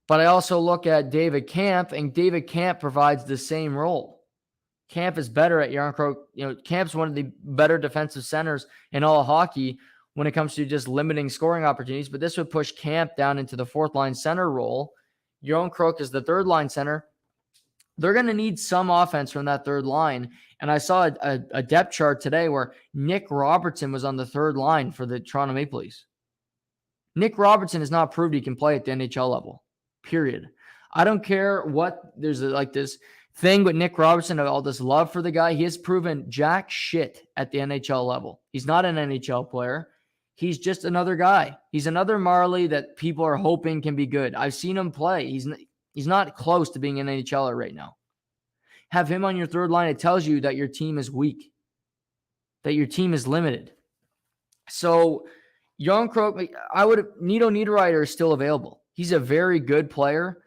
But I also look at David Kampf, and David Kampf provides the same role. Kampf is better at Jarnkrok. Kampf's one of the better defensive centers in all of hockey when it comes to just limiting scoring opportunities. But this would push Kampf down into the fourth line center role. Jarnkrok is the third line center. They're going to need some offense from that third line. And I saw a depth chart today where Nick Robertson was on the third line for the Toronto Maple Leafs. Nick Robertson has not proved he can play at the NHL level, period. I don't care what there's this thing with Nick Robertson, all this love for the guy. He has proven jack shit at the NHL level. He's not an NHL player. He's just another guy. He's another Marley that people are hoping can be good. I've seen him play. He's not close to being an NHLer right now. Have him on your third line. It tells you that your team is weak, that your team is limited. So Jarnkrok, Nito Niederreiter is still available. He's a very good player.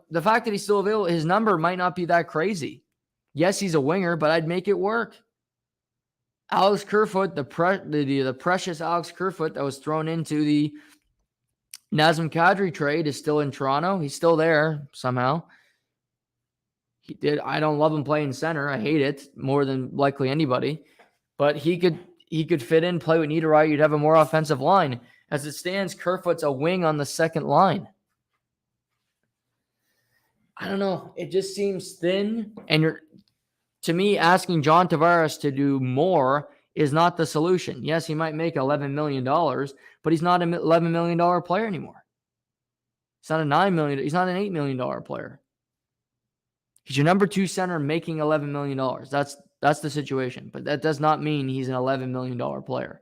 The fact that he's still available, his number might not be that crazy. Yes, he's a winger, but I'd make it work. Alex Kerfoot, the precious Alex Kerfoot that was thrown into the Nazem Kadri trade, is still in Toronto. He's still there somehow. I don't love him playing center. I hate it more than likely anybody. But he could fit in, play with Niederreiter. You'd have a more offensive line. As it stands, Kerfoot's a wing on the second line. I don't know. It just seems thin. And to me, asking John Tavares to do more is not the solution. Yes, he might make $11 million, but he's not an $11 million player anymore. He's not a $9 million. He's not an $8 million player. He's your number 2 center making $11 million. That's the situation. But that does not mean he's an $11 million player.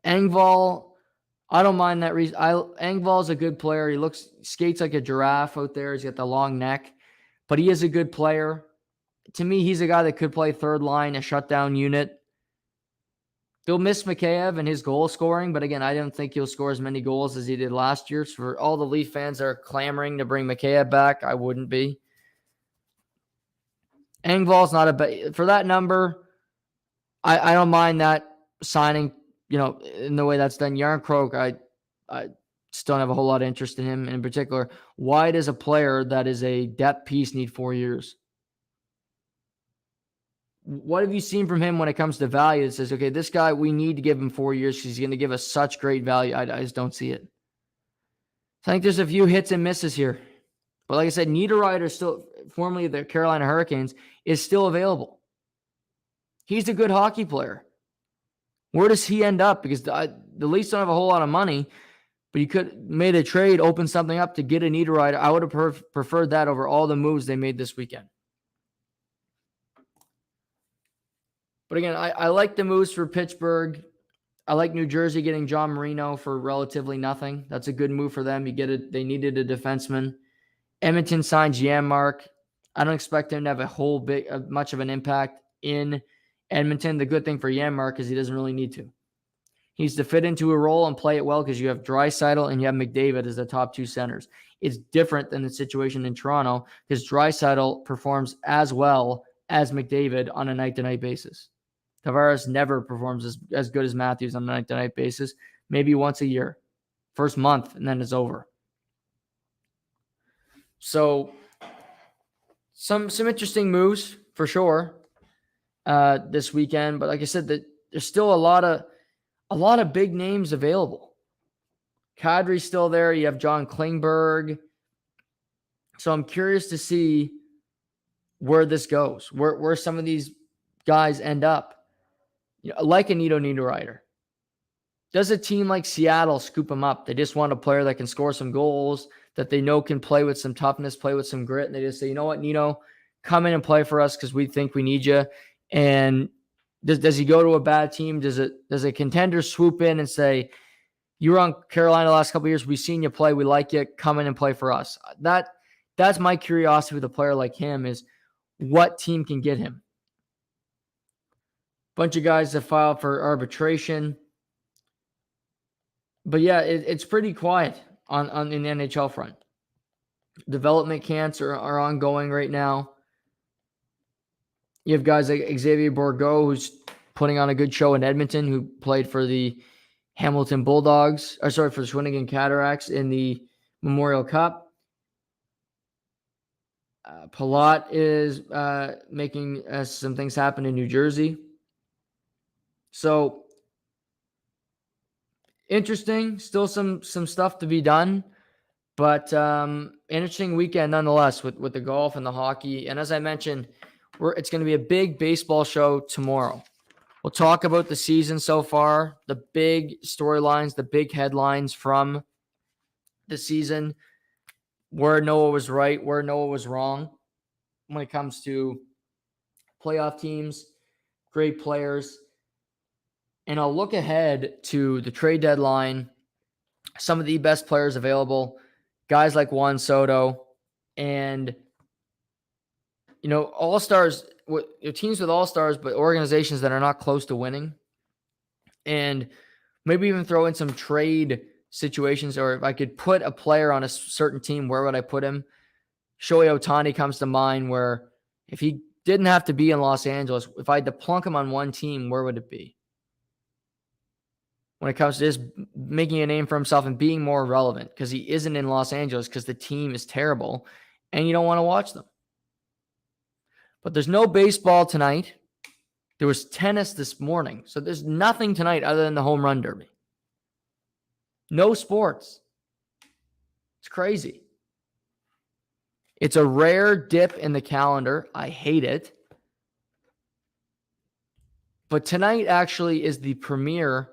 Engvall, I don't mind that reason. Engvall's a good player. He skates like a giraffe out there. He's got the long neck. But he is a good player. To me, he's a guy that could play third line, a shutdown unit. They'll miss Mikheyev and his goal scoring, but again, I don't think he'll score as many goals as he did last year. So for all the Leaf fans that are clamoring to bring Mikheyev back, I wouldn't be. Engvall's not for that number. I don't mind that signing, in the way that's done. Jarnkrok, I just don't have a whole lot of interest in him in particular. Why does a player that is a depth piece need 4 years? What have you seen from him when it comes to value that says, okay, this guy, we need to give him 4 years because he's going to give us such great value? I just don't see it. So I think there's a few hits and misses here. But like I said, Niederreiter, still formerly the Carolina Hurricanes, is still available. He's a good hockey player. Where does he end up? Because the Leafs don't have a whole lot of money, but you could made a trade, open something up to get a Niederreiter. I would have preferred that over all the moves they made this weekend. But again, I like the moves for Pittsburgh. I like New Jersey getting John Marino for relatively nothing. That's a good move for them. They needed a defenseman. Edmonton signs Janmark. I don't expect him to have much of an impact in Edmonton. The good thing for Janmark is he doesn't really need to. He needs to fit into a role and play it well because you have Draisaitl and you have McDavid as the top 2 centers. It's different than the situation in Toronto because Draisaitl performs as well as McDavid on a night-to-night basis. Tavares never performs as good as Matthews on a night-to-night basis, maybe once a year, first month, and then it's over. So some interesting moves for sure this weekend. But like I said, there's still a lot of big names available. Kadri's still there. You have John Klingberg. So I'm curious to see where this goes, where some of these guys end up. Like a Nito Niederreiter. Does a team like Seattle scoop him up? They just want a player that can score some goals, that they know can play with some toughness, play with some grit. And they just say, you know what, Nito, come in and play for us because we think we need you. And does he go to a bad team? Does a contender swoop in and say, you were on Carolina the last couple of years, we've seen you play, we like you, come in and play for us? That That's my curiosity with a player like him, is what team can get him. Bunch of guys that filed for arbitration. But yeah, it's pretty quiet on in the NHL front. Development camps are ongoing right now. You have guys like Xavier Bourgault, who's putting on a good show in Edmonton, who played for the Hamilton Bulldogs, for the Shawinigan Cataracts in the Memorial Cup. Palat is making some things happen in New Jersey. So interesting, still some stuff to be done, but interesting weekend nonetheless with the golf and the hockey. And as I mentioned, it's going to be a big baseball show tomorrow. We'll talk about the season so far, the big storylines, the big headlines from the season, where Noah was right, where Noah was wrong when it comes to playoff teams, great players. And I'll look ahead to the trade deadline, some of the best players available, guys like Juan Soto, and, all-stars, teams with all-stars, but organizations that are not close to winning. And maybe even throw in some trade situations, or if I could put a player on a certain team, where would I put him? Shohei Ohtani comes to mind, where if he didn't have to be in Los Angeles, if I had to plunk him on one team, where would it be? When it comes to just making a name for himself and being more relevant, because he isn't in Los Angeles because the team is terrible and you don't want to watch them. But there's no baseball tonight. There was tennis this morning. So there's nothing tonight other than the home run derby. No sports. It's crazy. It's a rare dip in the calendar. I hate it. But tonight actually is the premiere.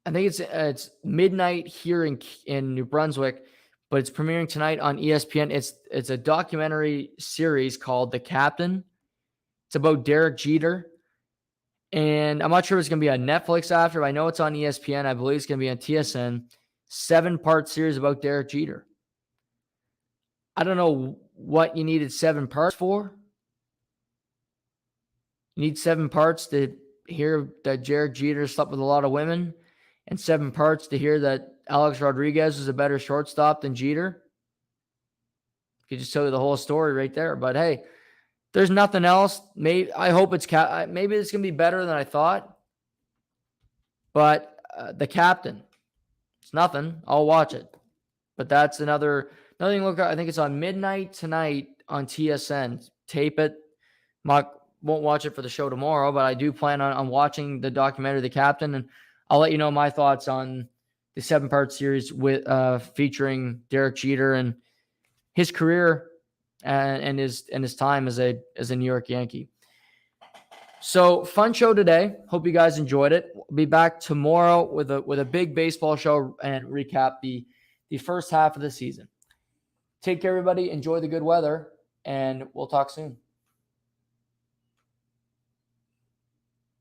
I think it's midnight here in New Brunswick, but it's premiering tonight on ESPN. It's a documentary series called The Captain. It's about Derek Jeter. And I'm not sure if it's going to be on Netflix after, but I know it's on ESPN. I believe it's going to be on TSN. 7-part series about Derek Jeter. I don't know what you needed 7 parts for. You need 7 parts to hear that Derek Jeter slept with a lot of women, and 7 parts to hear that Alex Rodriguez is a better shortstop than Jeter. Could just tell you the whole story right there. But hey, there's nothing else. I hope maybe it's gonna be better than I thought. But The Captain, it's nothing. I'll watch it. But that's another thing. Look, I think it's on midnight tonight on TSN. Tape it. Won't watch it for the show tomorrow, but I do plan on watching the documentary The Captain, and I'll let you know my thoughts on the 7-part series with featuring Derek Jeter and his career and his time as a New York Yankee. So fun show today. Hope you guys enjoyed it. We'll be back tomorrow with a big baseball show and recap the first half of the season. Take care, everybody. Enjoy the good weather, and we'll talk soon.